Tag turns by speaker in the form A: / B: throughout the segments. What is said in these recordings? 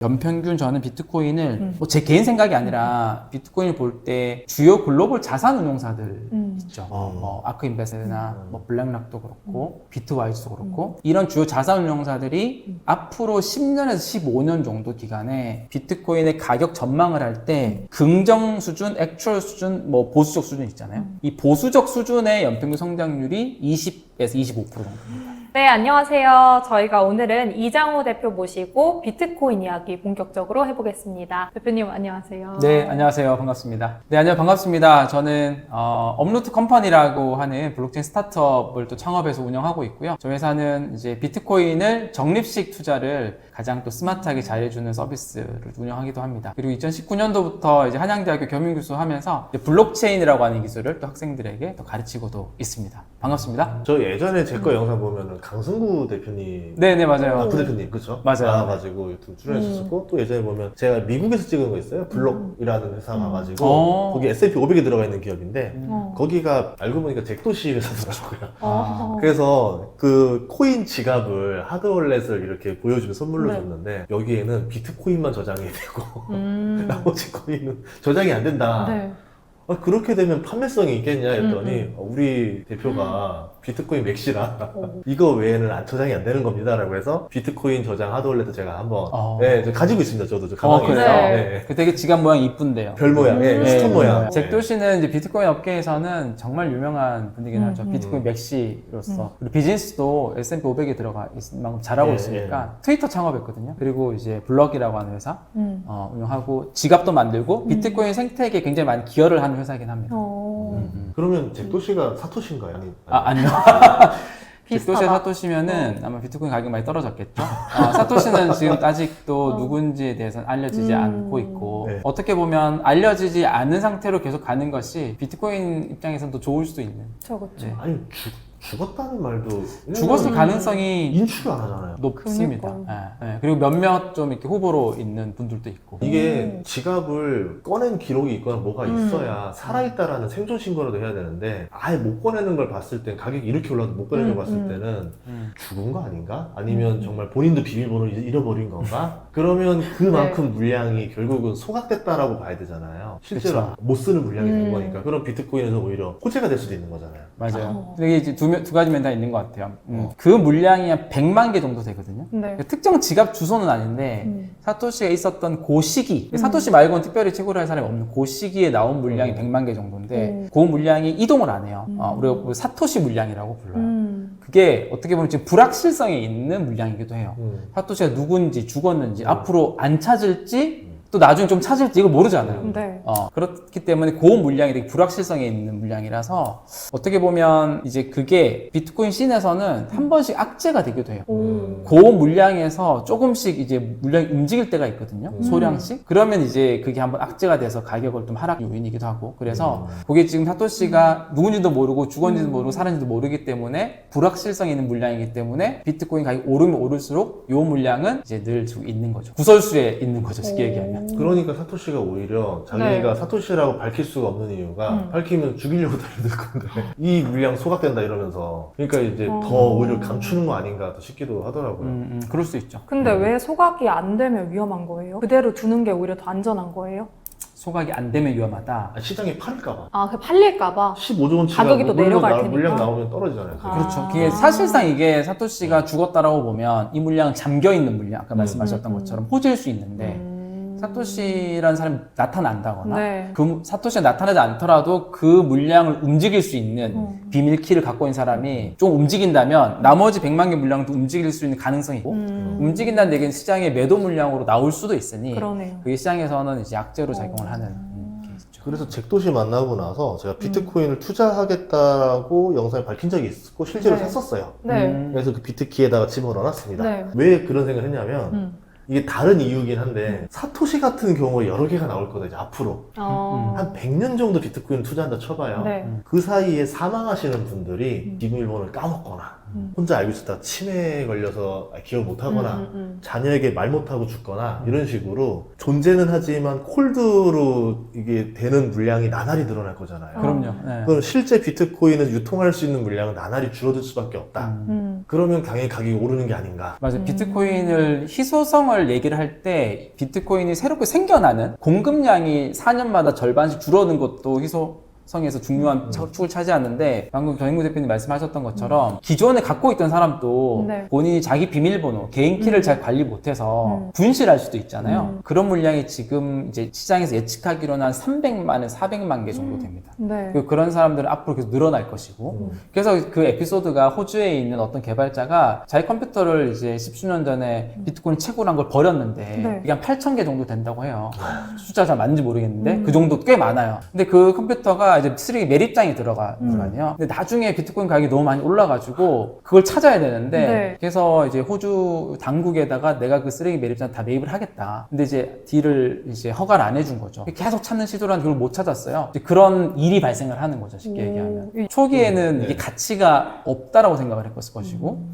A: 연평균 저는 비트코인을 뭐 제 개인 생각이 아니라 비트코인을 볼 때 주요 글로벌 자산 운용사들 있죠. 뭐 아크인베스트나 뭐 블랙락도 그렇고 비트와이즈도 그렇고 이런 주요 자산 운용사들이 앞으로 10년에서 15년 정도 기간에 비트코인의 가격 전망을 할 때 긍정 수준, 액추얼 수준, 뭐 보수적 수준 있잖아요. 이 보수적 수준의 연평균 성장률이 20에서 25% 정도입니다.
B: 네, 안녕하세요. 저희가 오늘은 이장우 대표 모시고 비트코인 이야기 본격적으로 해보겠습니다. 대표님 안녕하세요.
A: 네, 안녕하세요. 반갑습니다. 네, 안녕 반갑습니다. 저는 업루트 컴퍼니라고 하는 블록체인 스타트업을 또 창업해서 운영하고 있고요. 저희 회사는 이제 비트코인을 적립식 투자를 가장 또 스마트하게 잘해주는 서비스를 운영하기도 합니다. 그리고 2019년도부터 이제 한양대학교 겸임교수 하면서 이제 블록체인이라고 하는 기술을 또 학생들에게 또 가르치고도 있습니다. 반갑습니다.
C: 저 예전에 제 거 영상 보면은 강승구 대표님,
A: 네네, 맞아요.
C: 부대표님 그렇죠?
A: 맞아요.
C: 나와가지고 유튜브 출연했었고 또 예전에 보면 제가 미국에서 찍은 거 있어요. 블록이라는 회사 가가지고 거기 S&P 500에 들어가 있는 기업인데 거기가 알고 보니까 잭도시 회사더라고요. 그래서 그 코인 지갑을 하드월렛을 이렇게 보여주면 선물로 줬는데 여기에는 비트코인만 저장이 되고 나머지 코인은 저장이 안 된다.
B: 네.
C: 그렇게 되면 판매성이 있겠냐 했더니 우리 대표가 비트코인 맥시라 이거 외에는 저장이 안 되는 겁니다 라고 해서 비트코인 저장 하드월렛도 제가 한번 네, 가지고 있습니다. 저도 저 가방에
A: 그래요?
C: 있어요.
B: 네.
C: 네.
A: 그 되게 지갑 모양이 이쁜데요.
C: 별 모양의 스톤 모양.
A: 잭도시는 이제 비트코인 업계에서는 정말 유명한 분이긴 하죠. 비트코인 맥시로서. 그리고 비즈니스도 S&P 500에 들어가 있을 만큼 잘하고 있으니까 트위터 창업했거든요. 그리고 이제 블럭이라고 하는 회사 운영하고 지갑도 만들고 비트코인 생태계에 굉장히 많이 기여를 하는 회사이긴 합니다.
C: 그러면 잭도시가 사토시인가요?
A: 아니요.
B: 비슷하다.
A: 잭도시에 사토시면은 아마 비트코인 가격이 많이 떨어졌겠죠. 사토시는 지금 아직도 누군지에 대해서는 알려지지 않고 있고
C: 네.
A: 어떻게 보면 알려지지 않은 상태로 계속 가는 것이 비트코인 입장에서는 더 좋을 수도 있는.
B: 그렇죠.
A: 네.
C: 아니 죽었다는 말도
A: 죽었을 가능성이
C: 인출을 안 하잖아요.
A: 높습니다. 네. 그리고 몇몇 좀 이렇게 후보로 있는 분들도 있고.
C: 이게 지갑을 꺼낸 기록이 있거나 뭐가 있어야 살아있다라는 생존 신고라도 해야 되는데 아예 못 꺼내는 걸 봤을 땐 가격이 이렇게 올라도 못 꺼내는 걸 봤을 때는 죽은 거 아닌가? 아니면 정말 본인도 비밀번호를 잃어버린 건가? 그러면 그만큼 물량이 결국은 소각됐다라고 봐야 되잖아요. 실제로
A: 그쵸.
C: 못 쓰는 물량이 된 거니까. 그럼 비트코인에서 오히려 호재가 될 수도 있는 거잖아요.
A: 맞아요. 근데 이게 이제 두 가지 면다 있는 것 같아요. 그 물량이 한 100만 개 정도 되거든요.
B: 네.
A: 특정 지갑 주소는 아닌데 사토시가 있었던 그 시기, 사토시 말고는 특별히 채굴할 사람이 없는 그 시기에 나온 물량이 100만 개 정도인데 그 물량이 이동을 안 해요. 우리가 사토시 물량이라고 불러요. 그게 어떻게 보면 지금 불확실성이 있는 물량이기도 해요. 사토시가 누군지 죽었는지 앞으로 안 찾을지 또 나중에 좀 찾을지 이걸 모르잖아요.
B: 네.
A: 그렇기 때문에 그 물량이 되게 불확실성이 있는 물량이라서 어떻게 보면 이제 그게 비트코인 씬에서는 한 번씩 악재가 되기도 해요. 그 물량에서 조금씩 이제 물량이 움직일 때가 있거든요. 소량씩. 그러면 이제 그게 한번 악재가 돼서 가격을 좀 하락 요인이기도 하고. 그래서 그게 지금 사토시가 누군지도 모르고 죽었는지도 모르고 살았는지도 모르기 때문에 불확실성이 있는 물량이기 때문에 비트코인 가격이 오르면 오를수록 이 물량은 이제 늘 있는 거죠. 구설수에 있는 거죠. 쉽게 얘기하면.
C: 그러니까 사토시가 오히려 자기가 사토시라고 밝힐 수가 없는 이유가 밝히면 죽이려고 달려들 건데 이 물량 소각된다 이러면서 그러니까 이제 더 오히려 감추는 거 아닌가 더 싶기도 하더라고요.
A: 그럴 수 있죠.
B: 근데 왜 소각이 안 되면 위험한 거예요? 그대로 두는 게 오히려 더 안전한 거예요?
A: 소각이 안 되면 위험하다.
C: 시장에 팔릴까봐.
B: 그 팔릴까봐.
C: 15조 원치가
B: 가격이 또 내려갈 테니까.
C: 물량 나오면 떨어지잖아요.
A: 그렇죠. 그게 사실상 이게 사토시가 죽었다라고 보면 이 물량은 잠겨있는 물량, 아까 말씀하셨던 것처럼 호재일 수 있는데 사토시라는 사람이 나타난다거나 그 사토시가 나타나지 않더라도 그 물량을 움직일 수 있는 비밀키를 갖고 있는 사람이 좀 움직인다면 나머지 100만 개 물량도 움직일 수 있는 가능성이 있고 움직인다는 얘기는 시장의 매도 물량으로 나올 수도 있으니
B: 그러네요.
A: 그게 시장에서는 이제 악재로 작용을 하는 케이스죠.
C: 그래서 잭도시 만나고 나서 제가 비트코인을 투자하겠다라고 영상에 밝힌 적이 있었고 실제로 샀었어요. 그래서 그 비트키에다가 집어넣어놨습니다. 왜 그런 생각을 했냐면 이게 다른 이유긴 한데 사토시 같은 경우에 여러 개가 나올 거다 이제 앞으로 한 100년 정도 비트코인 투자한다 쳐봐요. 그 사이에 사망하시는 분들이 비밀번호를 까먹거나 혼자 알고 있었다가 치매에 걸려서 기억 못하거나 자녀에게 말 못하고 죽거나 이런 식으로 존재는 하지만 콜드로 이게 되는 물량이 나날이 늘어날 거잖아요.
A: 그럼요. 네.
C: 그럼 실제 비트코인은 유통할 수 있는 물량은 나날이 줄어들 수밖에 없다. 그러면 당연히 가격이 오르는 게 아닌가.
A: 맞아요. 비트코인을 희소성을 얘기를 할 때 비트코인이 새롭게 생겨나는 공급량이 4년마다 절반씩 줄어드는 것도 희소성에서 중요한 축을 차지하는데 방금 전인구 대표님 말씀하셨던 것처럼 기존에 갖고 있던 사람도
B: 네.
A: 본인이 자기 비밀번호, 개인 키를 잘 관리 못해서 분실할 수도 있잖아요. 그런 물량이 지금 이제 시장에서 예측하기로는 한 300만에 400만 개 정도 됩니다.
B: 네.
A: 그리고 그런 사람들은 앞으로 계속 늘어날 것이고 그래서 그 에피소드가 호주에 있는 어떤 개발자가 자기 컴퓨터를 이제 10수년 전에 비트코인 최고란 걸 버렸는데
B: 네.
A: 이게 한 8,000개 정도 된다고 해요. 숫자 잘 맞는지 모르겠는데 그 정도 꽤 많아요. 근데 그 컴퓨터가 이제 쓰레기 매립장에 들어가는 거 아니에요. 근데 나중에 비트코인 가격이 너무 많이 올라가지고 그걸 찾아야 되는데
B: 네.
A: 그래서 이제 호주 당국에다가 내가 그 쓰레기 매립장 다 매입을 하겠다. 근데 이제 딜을 이제 허가를 안 해준 거죠. 계속 찾는 시도를 하는데 그걸 못 찾았어요. 이제 그런 일이 발생을 하는 거죠. 쉽게 얘기하면. 초기에는 이게 가치가 없다라고 생각을 했을 것이고,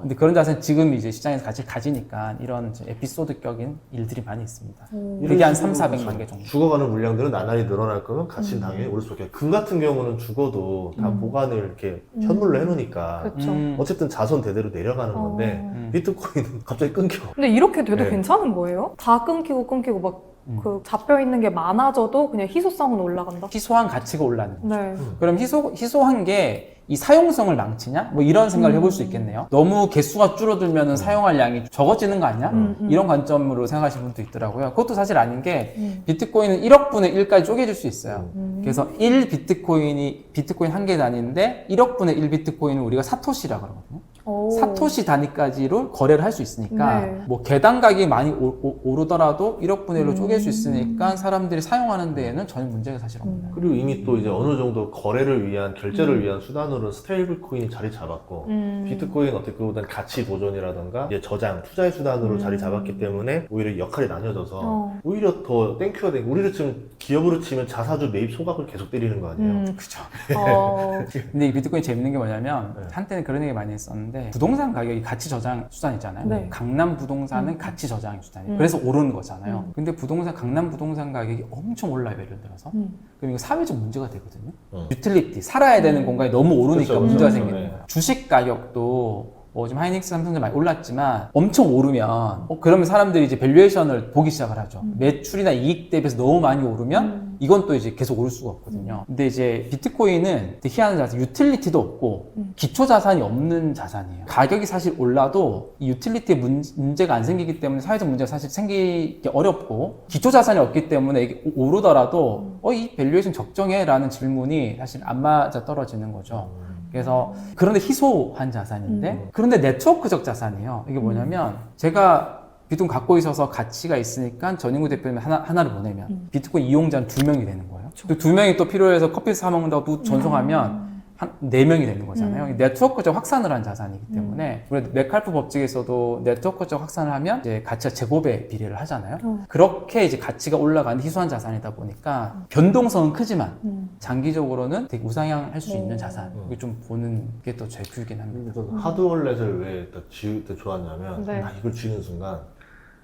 A: 근데 그런 자세는 지금 이제 시장에서 가치를 가지니까 이런 이제 에피소드격인 일들이 많이 있습니다. 그게 한 3, 400만 개 정도.
C: 죽어가는 물량들은 나날이 늘어날 거면 가치는 당연히 오를 수밖에. 금 같은 경우는 죽어도 다 보관을 이렇게 현물로 해놓으니까
B: 그렇죠.
C: 어쨌든 자손 대대로 내려가는 건데 비트코인은 갑자기 끊겨.
B: 근데 이렇게 돼도
C: 네.
B: 괜찮은 거예요? 다 끊기고 막 그 잡혀 있는 게 많아져도 그냥 희소성은 올라간다?
A: 희소한 가치가 올라가는 거죠.
B: 네.
A: 그럼 희소한 게 이 사용성을 망치냐? 뭐 이런 생각을 해볼 수 있겠네요. 너무 개수가 줄어들면 사용할 양이 적어지는 거 아니야? 이런 관점으로 생각하시는 분도 있더라고요. 그것도 사실 아닌 게 비트코인은 1억 분의 1까지 쪼개질 수 있어요. 그래서 1 비트코인 한 개 단위인데 1억 분의 1 비트코인을 우리가 사토시라 그러거든요.
B: 오.
A: 사토시 단위까지로 거래를 할 수 있으니까
B: 네.
A: 뭐 개당 가격이 많이 오르더라도 1억 분의 1로 쪼갤 수 있으니까 사람들이 사용하는 데에는 전혀 문제가 사실 없나요?
C: 그리고 이미 또 이제 어느 정도 거래를 위한 결제를 위한 수단으로 스테이블 코인이 자리 잡았고 비트코인 어떻게 보면 가치 보존이라던가 이제 저장 투자의 수단으로 자리 잡았기 때문에 오히려 역할이 나뉘어져서 오히려 더 땡큐가 되고 우리를 지금 기업으로 치면 자사주 매입 소각을 계속 때리는 거 아니에요?
A: 그쵸.
B: 어.
A: 근데 이 비트코인이 재밌는 게 뭐냐면 한때는 그런 얘기 많이 했었는데 부동산 가격이 가치 저장 수단이잖아요.
B: 네.
A: 강남 부동산은 가치 저장 수단이에요. 그래서 오르는 거잖아요. 근데 강남 부동산 가격이 엄청 올라요. 예를 들어서. 그럼 이거 사회적 문제가 되거든요. 유틸리티, 살아야 되는 공간이 너무 오르니까
C: 그렇죠,
A: 문제가
C: 그렇죠.
A: 생기는
C: 네.
A: 거예요. 주식 가격도 지금 하이닉스, 삼성전 많이 올랐지만 엄청 오르면 그러면 사람들이 이제 밸류에이션을 보기 시작을 하죠. 매출이나 이익 대비해서 너무 많이 오르면 이건 또 이제 계속 오를 수가 없거든요. 근데 이제 비트코인은 되게 희한한 자산, 유틸리티도 없고 기초 자산이 없는 자산이에요. 가격이 사실 올라도 이 유틸리티에 문제가 안 생기기 때문에 사회적 문제가 사실 생기기 어렵고 기초 자산이 없기 때문에 이게 오르더라도 이 밸류에이션 적정해? 라는 질문이 사실 안 맞아 떨어지는 거죠. 그래서 그런데 희소한 자산인데 그런데 네트워크적 자산이에요. 이게 뭐냐면 제가 비트코인 갖고 있어서 가치가 있으니까 전인구 대표님 하나를 보내면 비트코인 이용자는 2명이 되는 거예요. 또 2명이 또 필요해서 커피 사 먹는다고 또 전송하면 한 4명이 되는 거잖아요. 네트워크적 확산을 한 자산이기 때문에 우리 메칼프 법칙에서도 네트워크적 확산을 하면 이제 가치가 제곱에 비례를 하잖아요. 그렇게 이제 가치가 올라가는 희소한 자산이다 보니까 변동성은 크지만 장기적으로는 되게 우상향할 수 있는 자산. 이게 좀 보는 게 또 제 뷰이긴 합니다.
C: 저는 하드월렛을 왜 딱 지을 때 좋았냐면
B: 네.
C: 이걸 쥐는 순간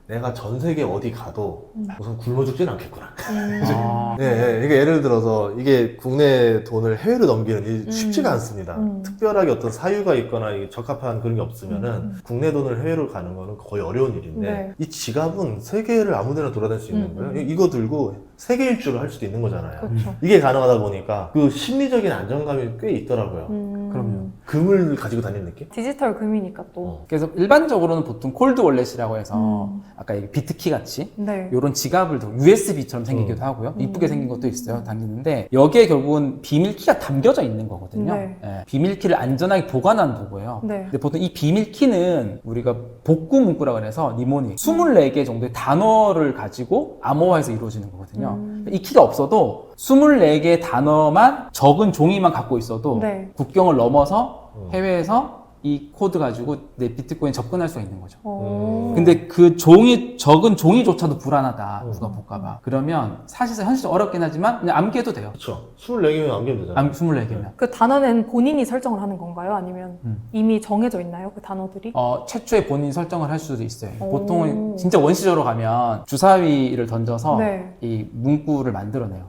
C: 내가 전 세계 어디 가도 우선 굶어 죽진 않겠구나. 네, 이게 예를 들어서 이게 국내 돈을 해외로 넘기는 게 쉽지가 않습니다. 특별하게 어떤 사유가 있거나 이게 적합한 그런 게 없으면은 국내 돈을 해외로 가는 거는 거의 어려운 일인데
B: 네.
C: 이 지갑은 세계를 아무데나 돌아다닐 수 있는 거예요. 이거 들고 세계 일주를 할 수도 있는 거잖아요.
B: 그렇죠.
C: 이게 가능하다 보니까 그 심리적인 안정감이 꽤 있더라고요.
A: 그럼요.
C: 금을 가지고 다니는 느낌?
B: 디지털 금이니까 또.
A: 그래서 일반적으로는 보통 콜드 월렛이라고 해서 아까 얘기 비트키 같이
B: 네.
A: 이런 지갑을 두고 USB처럼 생기기도 하고요. 이쁘게 생긴 것도 있어요. 당기는데 여기에 결국은 비밀키가 담겨져 있는 거거든요.
B: 네.
A: 예, 비밀키를 안전하게 보관한 도구예요.
B: 네.
A: 근데 보통 이 비밀키는 우리가 복구 문구라 그래서 니모닉 24개 정도의 단어를 가지고 암호화해서 이루어지는 거거든요. 이 키가 없어도 24개 단어만 적은 종이만 갖고 있어도
B: 네.
A: 국경을 넘어서 해외에서 이 코드 가지고 내 비트코인 접근할 수가 있는 거죠.
B: 근데
A: 근데 그 적은 종이조차도 불안하다. 누가 볼까봐. 그러면 사실상 현실적으로 어렵긴 하지만 그냥 암기해도 돼요.
C: 그렇죠. 24개면 암기면 되잖아요.
A: 24개면.
B: 그 단어는 본인이 설정을 하는 건가요? 아니면 이미 정해져 있나요? 그 단어들이?
A: 최초에 본인이 설정을 할 수도 있어요.
B: 오.
A: 보통은 진짜 원시적으로 가면 주사위를 던져서
B: 네.
A: 이 문구를 만들어내요.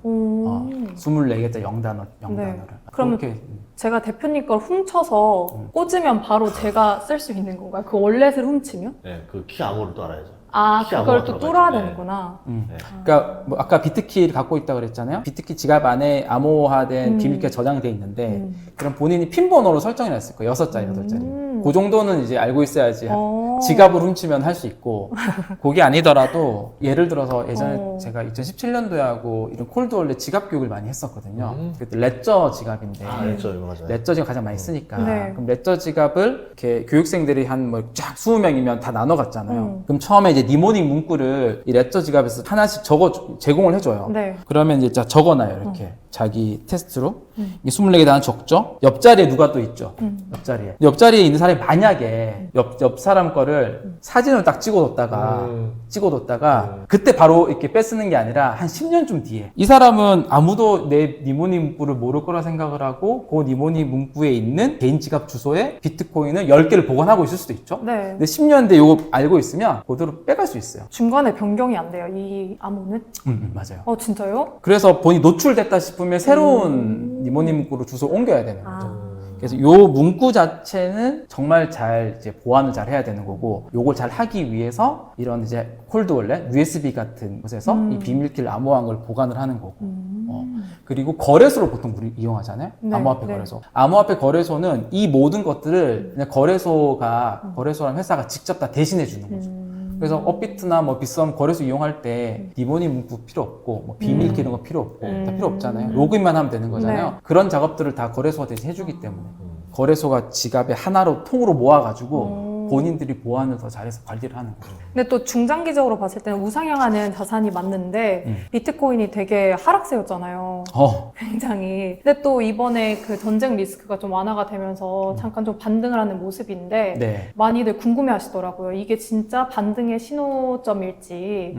A: 24개짜 0단어를.
B: 네. 그러면
A: 그렇게
B: 제가 대표님 걸 훔쳐서 꽂으면 바로 제가 쓸 수 있는 건가요? 그 월렛을 훔치면?
C: 네, 그 키 암호를 또 알아야죠.
B: 아,
C: 키
B: 그걸
C: 암호가
B: 또
C: 들어가
B: 뚫어야
C: 있죠.
B: 되는구나.
C: 네.
A: 그러니까 뭐 아까 비트키를 갖고 있다고 그랬잖아요. 비트키 지갑 안에 암호화된
B: 음.
A: 비밀키가 저장돼 있는데 그럼 본인이 핀 번호로 설정해 놨을 거예요. 6자리, 8자리. 그 정도는 이제 알고 있어야지 지갑을 훔치면 할 수 있고 그게 아니더라도 예를 들어서 예전에 제가 2017년도에 하고 이런 콜드월렛 지갑 교육을 많이 했었거든요. 그때 레저 지갑인데
C: 그렇죠. 이거 맞아요.
A: 레저 지갑 가장 많이 쓰니까
B: 네.
A: 그럼 레저 지갑을 이렇게 교육생들이 한 뭐 쫙 20명이면 다 나눠 갔잖아요. 그럼 처음에 이제 니모닝 문구를 이 레저 지갑에서 하나씩 제공을 해줘요.
B: 네.
A: 그러면 이제 적어놔요 이렇게 자기 테스트로 이 24개 다 적죠. 옆자리에 누가 또 있죠. 옆자리에 있는 사람이 만약에 옆 사람 거를 사진을 딱 찍어뒀다가 그때 바로 이렇게 뺏쓰는 게 아니라 한 10년쯤 뒤에 이 사람은 아무도 내 니모니 문구를 모를 거라 생각을 하고 그 니모니 문구에 있는 개인 지갑 주소에 비트코인을 10개를 보관하고 있을 수도 있죠.
B: 네.
A: 근데 10년 뒤에 이거 알고 있으면 그대로 빼갈 수 있어요.
B: 중간에 변경이 안 돼요, 이 암호는?
A: 맞아요.
B: 진짜요?
A: 그래서 본인이 노출됐다 싶으면 새로운 니모니 문구로 주소 옮겨야 되는 거죠.
B: 아.
A: 그래서 요 문구 자체는 정말 잘 이제 보완을 잘 해야 되는 거고, 요걸 잘 하기 위해서 이런 이제 콜드월렛, USB 같은 곳에서 이 비밀키를 암호화한 걸 보관을 하는 거고, 그리고 거래소를 보통 우리 이용하잖아요.
B: 네,
A: 암호화폐
B: 네.
A: 거래소. 암호화폐 거래소는 이 모든 것들을 그냥 거래소라는 회사가 직접 다 대신해 주는 거죠. 그래서 업비트나 뭐 빗썸 거래소 이용할 때 니모니 문구 필요 없고 뭐 비밀키 이런 거 필요 없고 다 필요 없잖아요. 로그인만 하면 되는 거잖아요.
B: 네.
A: 그런 작업들을 다 거래소가 대신 해주기 때문에 거래소가 지갑에 하나로 통으로 모아가지고 본인들이 보안을 더 잘해서 관리를 하는 거죠.
B: 근데 또 중장기적으로 봤을 때는 우상향하는 자산이 맞는데 비트코인이 되게 하락세였잖아요. 굉장히. 근데 또 이번에 그 전쟁 리스크가 좀 완화가 되면서 잠깐 좀 반등을 하는 모습인데
A: 네.
B: 많이들 궁금해 하시더라고요. 이게 진짜 반등의 신호점일지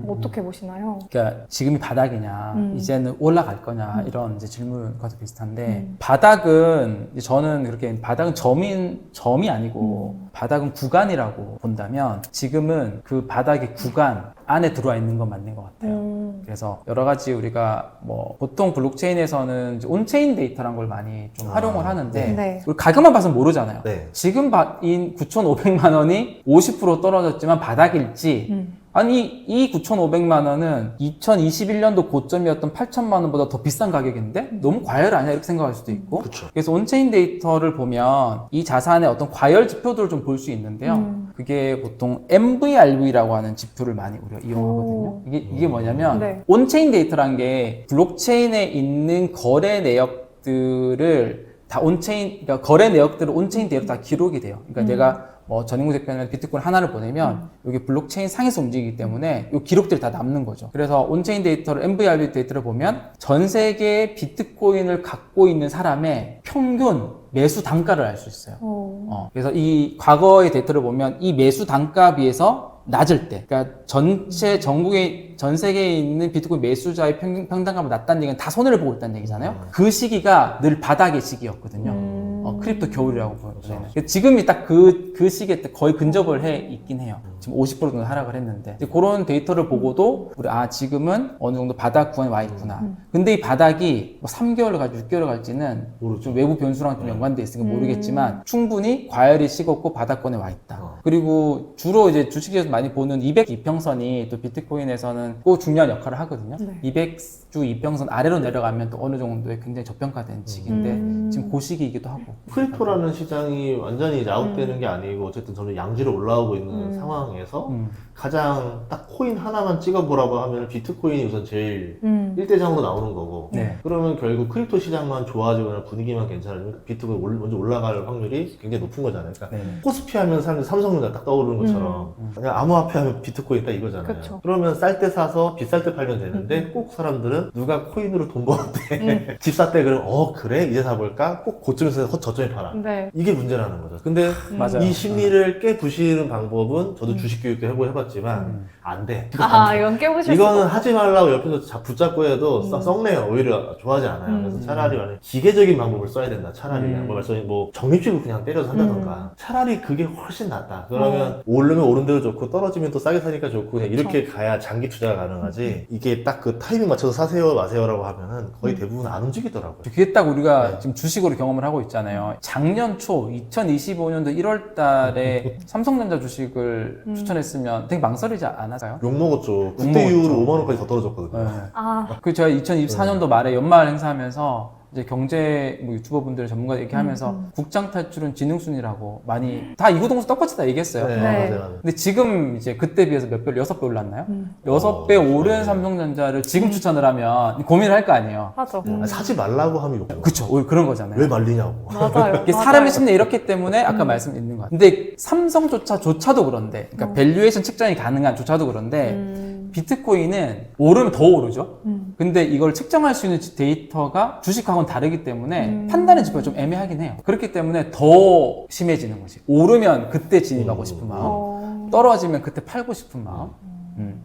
B: 어떻게 보시나요?
A: 그러니까 지금이 바닥이냐, 이제는 올라갈 거냐 이런 이제 질문과 비슷한데 바닥은 이제 저는 그렇게 바닥은 점이 아니고 바닥은 구간이라고 본다면 지금은 그 바닥의 구간 안에 들어와 있는 건 맞는 것 같아요. 그래서 여러 가지 우리가 뭐 보통 블록체인에서는 이제 온체인 데이터란 걸 많이 좀 활용을 하는데
B: 네.
A: 우리 가격만 봐서는 모르잖아요.
C: 네.
A: 지금 인 9,500만 원이 50% 떨어졌지만 바닥일지 아니 이 9,500만 원은 2021년도 고점이었던 8,000만 원보다 더 비싼 가격인데 너무 과열 아니야 이렇게 생각할 수도 있고
C: 그쵸.
A: 그래서 온체인 데이터를 보면 이 자산의 어떤 과열 지표들을 좀 볼 수 있는데요. 그게 보통 MVRV라고 하는 지표를 많이 우리가 이용하거든요. 이게 뭐냐면
B: 네.
A: 온체인 데이터란 게 블록체인에 있는 거래 내역들을 다 그러니까 거래 내역들을 온체인 데이터로 다 기록이 돼요. 그러니까 내가 뭐 전인구 대표는 비트코인 하나를 보내면 여기 블록체인 상에서 움직이기 때문에 이 기록들이 다 남는 거죠. 그래서 온체인 데이터를 MVRV 데이터를 보면 전 세계 비트코인을 갖고 있는 사람의 평균 매수 단가를 알 수 있어요. 그래서 이 과거의 데이터를 보면 이 매수 단가 비해서 낮을 때, 그러니까 전 세계에 있는 비트코인 매수자의 평단가보다 낮다는 얘기는 다 손해를 보고 있다는 얘기잖아요. 그 시기가 늘 바닥의 시기였거든요. 크립토 겨울이라고 보는. 지금이 딱 그 시기에 거의 근접을 해 있긴 해요. 지금 50% 정도 하락을 했는데. 이제 그런 데이터를 보고도 우리 지금은 어느 정도 바닥 구간에 와 있구나. 근데 이 바닥이 뭐 3개월을 갈지 6개월을 갈지는 좀 외부 변수랑 좀 연관돼 있으니까 모르겠지만 충분히 과열이 식었고 바닥권에 와 있다. 그리고 주로 이제 주식에서 많이 보는 200이평선이 또 비트코인에서는 꼭 중요한 역할을 하거든요. 200주 이평선 아래로 내려가면 또 어느 정도의 굉장히 저평가된 시기인데 지금 그 시기이기도 하고.
C: 크립토라는 시장이 완전히 이제 아웃되는 게 아니고 어쨌든 점점 양지로 올라오고 있는 상황에서 가장 딱 코인 하나만 찍어보라고 하면 비트코인이 우선 제일 1대장으로 나오는 거고
A: 네.
C: 그러면 결국 크립토 시장만 좋아지거나 분위기만 괜찮으면 비트코인 먼저 올라갈 확률이 굉장히 높은 거잖아요. 그러니까
A: 네.
C: 코스피 하면 사람들이 삼성전자 딱 떠오르는 것처럼 그냥 암호화폐 하면 비트코인 딱 이거잖아요.
B: 그쵸.
C: 그러면 쌀 때 사서 비쌀 때 팔면 되는데 꼭 사람들은 누가 코인으로 돈 버는데 집 샀대 그러면 그래? 이제 사볼까? 샀다가 꼭 고점에서 저점에 팔아.
B: 네.
C: 이게 문제라는 거죠. 근데
A: 맞아요.
C: 이 심리를 깨부시는 방법은 저도 주식 교육도 해봤지만 안 돼.
B: 이건 깨보실
C: 이거는
B: 수가
C: 하지 말라고 옆에서 붙잡고 해도 썩네요. 오히려 좋아하지 않아요. 그래서 차라리 만약 기계적인 방법을 써야 된다. 차라리 뭐 말씀 뭐 적립식으로 그냥 때려서 한다던가. 차라리 그게 훨씬 낫다. 그러면 오르면 오른 대로 좋고 떨어지면 또 싸게 사니까 좋고 그냥 이렇게 가야 장기 투자가 가능하지. 이게 딱 그 타이밍 맞춰서 사세요 마세요라고 하면은 거의 대부분 안 움직이더라고요.
A: 그게 딱 우리가
C: 네.
A: 지금 주식으로 경험을 하고 있잖아요. 작년 초 2025년도 1월 달에 삼성전자 주식을 추천했으면 되게 망설이지 않았어요?
C: 욕 먹었죠. 그때
A: 먹었죠.
C: 이후로 5만 원까지 더 떨어졌거든요.
A: 네.
B: 아,
A: 제가 2024년도 말에 연말 행사하면서 이제 경제 뭐 유튜버 분들 전문가 얘기하면서 국장 탈출은 지능순이라고 많이 다 이구동성 똑같이 다 얘기했어요.
C: 네,
B: 네.
C: 맞아요.
A: 근데 지금 이제 그때 비해서 몇 배, 6배 올랐나요? 6배 오른 삼성전자를 지금 추천을 하면 고민을 할 거 아니에요.
B: 하죠.
C: 사지 말라고 하면 욕.
A: 그쵸. 오히려 그런 거잖아요.
C: 왜 말리냐고.
B: 맞아요.
A: 이게 사람의 심리 이렇기 때문에 아까 말씀 있는 것 같아요. 근데 삼성조차도 그런데, 그러니까 밸류에이션 측정이 가능한 조차도 그런데, 비트코인은 오르면 더 오르죠. 근데 이걸 측정할 수 있는 데이터가 주식하고는 다르기 때문에 판단의 지표가 좀 애매하긴 해요. 그렇기 때문에 더 심해지는 거지. 오르면 그때 진입하고 싶은 마음, 떨어지면 그때 팔고 싶은 마음.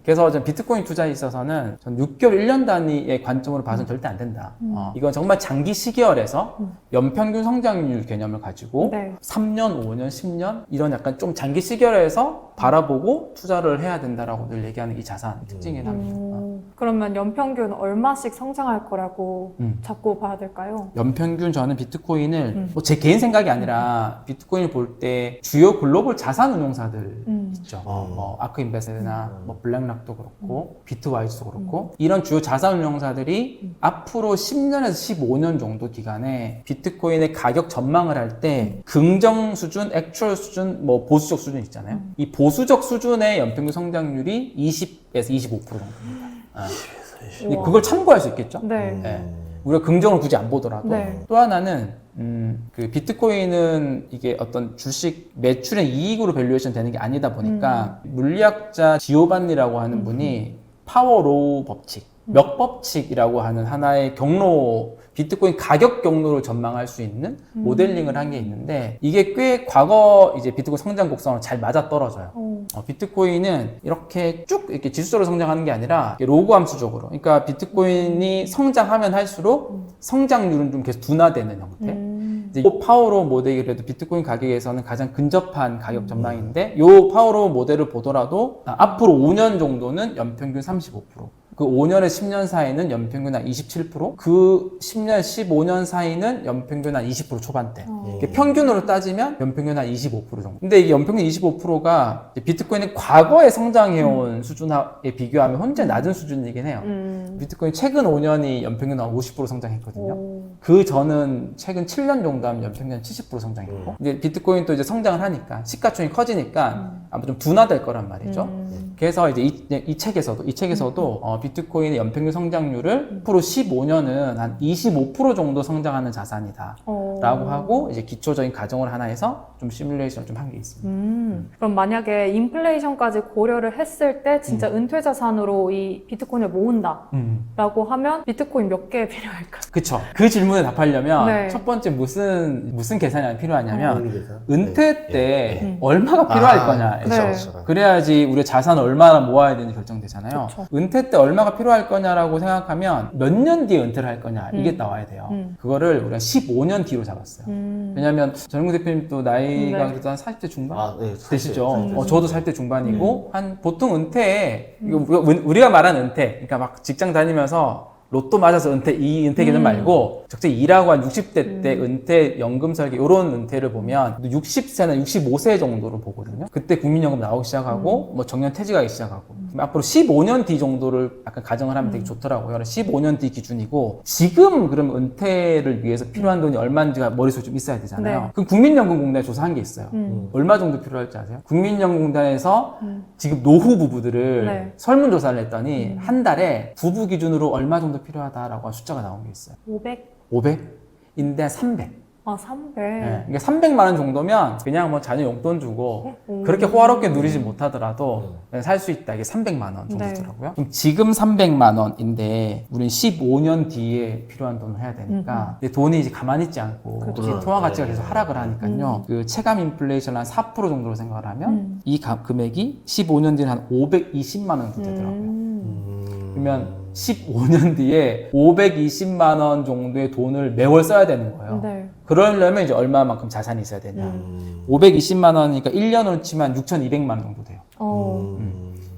A: 그래서 전 비트코인 투자에 있어서는 전 6개월, 1년 단위의 관점으로 봐서는 절대 안 된다. 이건 정말 장기 시계열에서 연평균 성장률 개념을 가지고
B: 네.
A: 3년, 5년, 10년 이런 약간 좀 장기 시계열에서 바라보고 투자를 해야 된다라고 늘 얘기하는 이 자산 특징이긴 합니다.
B: 그러면 연평균 얼마씩 성장할 거라고 잡고 봐야 될까요?
A: 연평균 저는 비트코인을 뭐 제 개인 생각이 아니라 비트코인을 볼 때 주요 글로벌 자산 운용사들 있죠. 뭐 아크인베스트나 뭐 블랙락도 그렇고 비트와이즈도 그렇고 이런 주요 자산 운용사들이 앞으로 10년에서 15년 정도 기간에 비트코인의 가격 전망을 할 때 긍정 수준, 액추얼 수준, 뭐 보수적 수준 있잖아요. 이 보수적 수준의 연평균 성장률이 20에서 25% 정도입니다. 근데 그걸 참고할 수 있겠죠?
B: 네.
A: 네. 우리가 긍정을 굳이 안 보더라도
B: 네.
A: 또 하나는 그 비트코인은 이게 어떤 주식 매출의 이익으로 밸류에이션 되는 게 아니다 보니까 물리학자 지오반니라고 하는 분이 파워로우 법칙, 몇 법칙이라고 하는 하나의 경로 비트코인 가격 경로를 전망할 수 있는 모델링을 한 게 있는데 이게 꽤 과거 이제 비트코인 성장 곡선으로 잘 맞아 떨어져요. 비트코인은 이렇게 쭉 이렇게 지수적으로 성장하는 게 아니라 로그 함수적으로. 그러니까 비트코인이 성장하면 할수록 성장률은 좀 계속 둔화되는 형태. 이 파워로우 모델이 그래도 비트코인 가격에서는 가장 근접한 가격 전망인데 이 파워로우 모델을 보더라도 앞으로 5년 정도는 연평균 35%. 그 5년에서 10년 사이는 연평균 한 27%, 그 10년, 15년 사이는 연평균 한 20% 초반대. 평균으로 따지면 연평균 한 25% 정도. 근데 이게 연평균 25%가 비트코인이 과거에 성장해온 수준에 비교하면 현재 낮은 수준이긴 해요. 비트코인 최근 5년이 연평균 한 50% 성장했거든요. 그 전은 최근 7년 정도 하면 연평균 한 70% 성장했고. 이제 비트코인 또 이제 성장을 하니까 시가총이 커지니까 아마 좀 둔화될 거란 말이죠. 그래서 이제 이 책에서도 비트코인의 연평균 성장률을 앞으로 15년은 한 25% 정도 성장하는 자산이다 라고 하고 이제 기초적인 가정을 하나 해서 좀 시뮬레이션을 좀 한 게 있습니다.
B: 그럼 만약에 인플레이션까지 고려를 했을 때 진짜 은퇴 자산으로 이 비트코인을 모은다 라고 하면 비트코인 몇 개 필요할까?
A: 그쵸. 그 질문에 답하려면
B: 네.
A: 첫 번째 무슨 계산이 필요하냐면
C: 계산?
A: 은퇴 때 얼마가 필요할 거냐.
B: 네.
A: 그래야지 우리의 자산을 얼마나 모아야 되는지 결정되잖아요.
B: 그쵸.
A: 은퇴 때 얼마가 필요할 거냐라고 생각하면 몇 년 뒤에 은퇴를 할 거냐 이게 나와야 돼요. 그거를 우리가 15년 뒤로 잡았어요. 왜냐면 전영구 대표님도 나이가
B: 네.
A: 그래도 한 40대 중반
C: 네,
A: 되시죠? 저도 40대 중반이고 한 보통 은퇴에 이거 우리가 말하는 은퇴 그러니까 막 직장 다니면서 로또 맞아서 이 은퇴 개념 말고 적절히 일하고 한 60대 때 은퇴 연금 설계 이런 은퇴를 보면 60세나 65세 정도로 보거든요. 그때 국민연금 나오기 시작하고 뭐 정년 퇴직하기 시작하고 그럼 앞으로 15년 뒤 정도를 약간 가정을 하면 되게 좋더라고요. 15년 뒤 기준이고 지금 그럼 은퇴를 위해서 필요한 돈이 얼마인지가 머릿속에 좀 있어야 되잖아요.
B: 네.
A: 그럼 국민연금공단에 조사한 게 있어요. 얼마 정도 필요할지 아세요? 국민연금공단에서 지금 노후 부부들을
B: 네.
A: 설문조사를 했더니 한 달에 부부 기준으로 얼마 정도 필요하다라고 한 숫자가 나온 게 있어요.
B: 500?
A: 500인데 300.
B: 아, 300.
A: 네, 그러니까 300만 원 정도면 그냥 뭐 자녀 용돈 주고 그렇게 호화롭게 누리지 못하더라도 살 수 있다. 이게 300만 원 정도더라고요. 그럼 지금 300만 원인데 우리는 15년 뒤에 필요한 돈을 해야 되니까 근데 돈이 이제 가만히 있지 않고 통화 가치가 계속 하락을 하니까요. 그 체감 인플레이션 한 4% 정도로 생각을 하면 이 금액이 15년 뒤에 한 520만 원 정도 되더라고요. 그러면 15년 뒤에 520만 원 정도의 돈을 매월 써야 되는 거예요.
B: 네.
A: 그러려면 이제 얼마만큼 자산이 있어야 되냐. 520만 원이니까 1년으로 치면 6,200만 원 정도 돼요.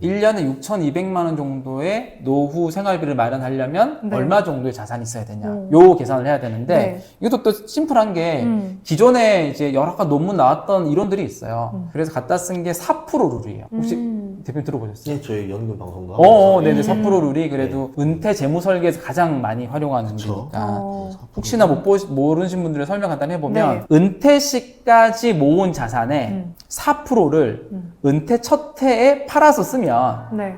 A: 1년에 6,200만 원 정도의 노후 생활비를 마련하려면
B: 네.
A: 얼마 정도의 자산이 있어야 되냐. 요 계산을 해야 되는데
B: 네.
A: 이것도 또 심플한 게 기존에 이제 여러 가지 논문 나왔던 이론들이 있어요. 그래서 갖다 쓴 게 4% 룰이에요. 혹시 대표님 들어보셨어요?
C: 네, 저희 연금 방송도 하고
A: 네네. 4% 룰이 그래도 은퇴 재무 설계에서 가장 많이 활용하는 룰이니까 혹시나 모르신 분들의 설명 간단히 해보면 은퇴 시까지 모은 자산의 4%를 은퇴 첫 해에 팔아서 쓰면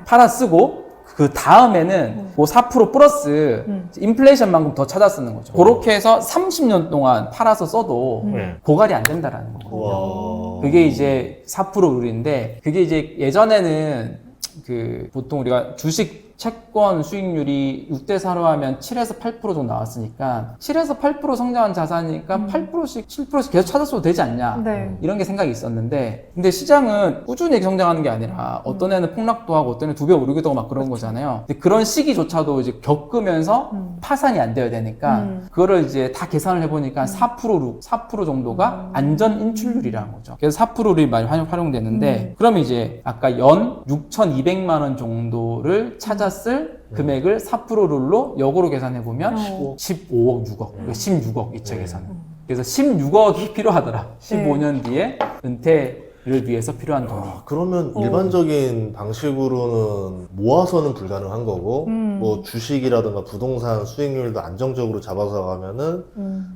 A: 팔아 쓰고 그 다음에는 그 4% 플러스 인플레이션만큼 더 찾아 쓰는 거죠. 그렇게 해서 30년 동안 팔아서 써도 고갈이 안 된다라는 거거든요. 그게 이제 4% 룰인데 그게 이제 예전에는 그 보통 우리가 주식 채권 수익률이 6대4로 하면 7에서 8% 정도 나왔으니까 7에서 8% 성장한 자산이니까 8%씩 7%씩 계속 찾았어도 되지 않냐 이런 게 생각이 있었는데 근데 시장은 꾸준히 성장하는 게 아니라 어떤 애는 폭락도 하고 어떤 애는 2배 오르기도 하고 막 그런 거잖아요. 근데 그런 시기조차도 이제 겪으면서 파산이 안 돼야 되니까 그거를 이제 다 계산을 해보니까 4% 정도가 안전 인출률이라는 거죠. 그래서 4%를 많이 활용되는데 그러면 이제 아까 연 6,200만 원 정도를 찾았을 금액을 4% 룰로 역으로 계산해보면 15억, 6억, 16억 이 책에서는. 그래서 16억이 필요하더라. 15년 뒤에 은퇴를 위해서 필요한 돈이.
C: 그러면 일반적인 방식으로는 모아서는 불가능한 거고 뭐 주식이라든가 부동산 수익률도 안정적으로 잡아서 가면은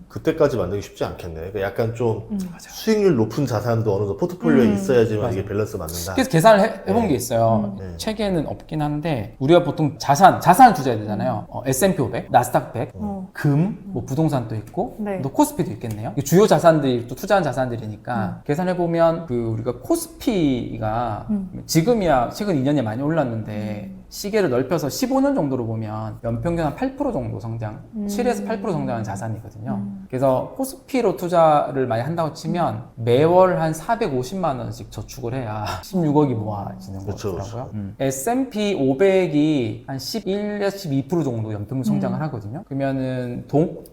C: 그때까지 만들기 쉽지 않겠네. 그러니까 약간 좀 수익률 높은 자산도 어느 정도 포트폴리오에 있어야지만 이게 밸런스 맞는다.
A: 그래서 계산을 해본 게 있어요. 책에는 없긴 한데 우리가 보통 자산을 투자해야 되잖아요. S&P 500, 나스닥 100, 금, 뭐 부동산도 있고 또 코스피도 있겠네요. 주요 자산들이 또 투자한 자산들이니까 계산해보면 그 우리가 코스피가 지금이야 최근 2년에 많이 올랐는데 시계를 넓혀서 15년 정도로 보면 연평균 한 8% 정도 성장, 7에서 8% 성장하는 자산이거든요. 그래서 코스피로 투자를 많이 한다고 치면 매월 한 450만 원씩 저축을 해야 16억이 모아지는 거더라고요. S&P 500이 한 11에서 12% 정도 연평균 성장을 하거든요. 그러면은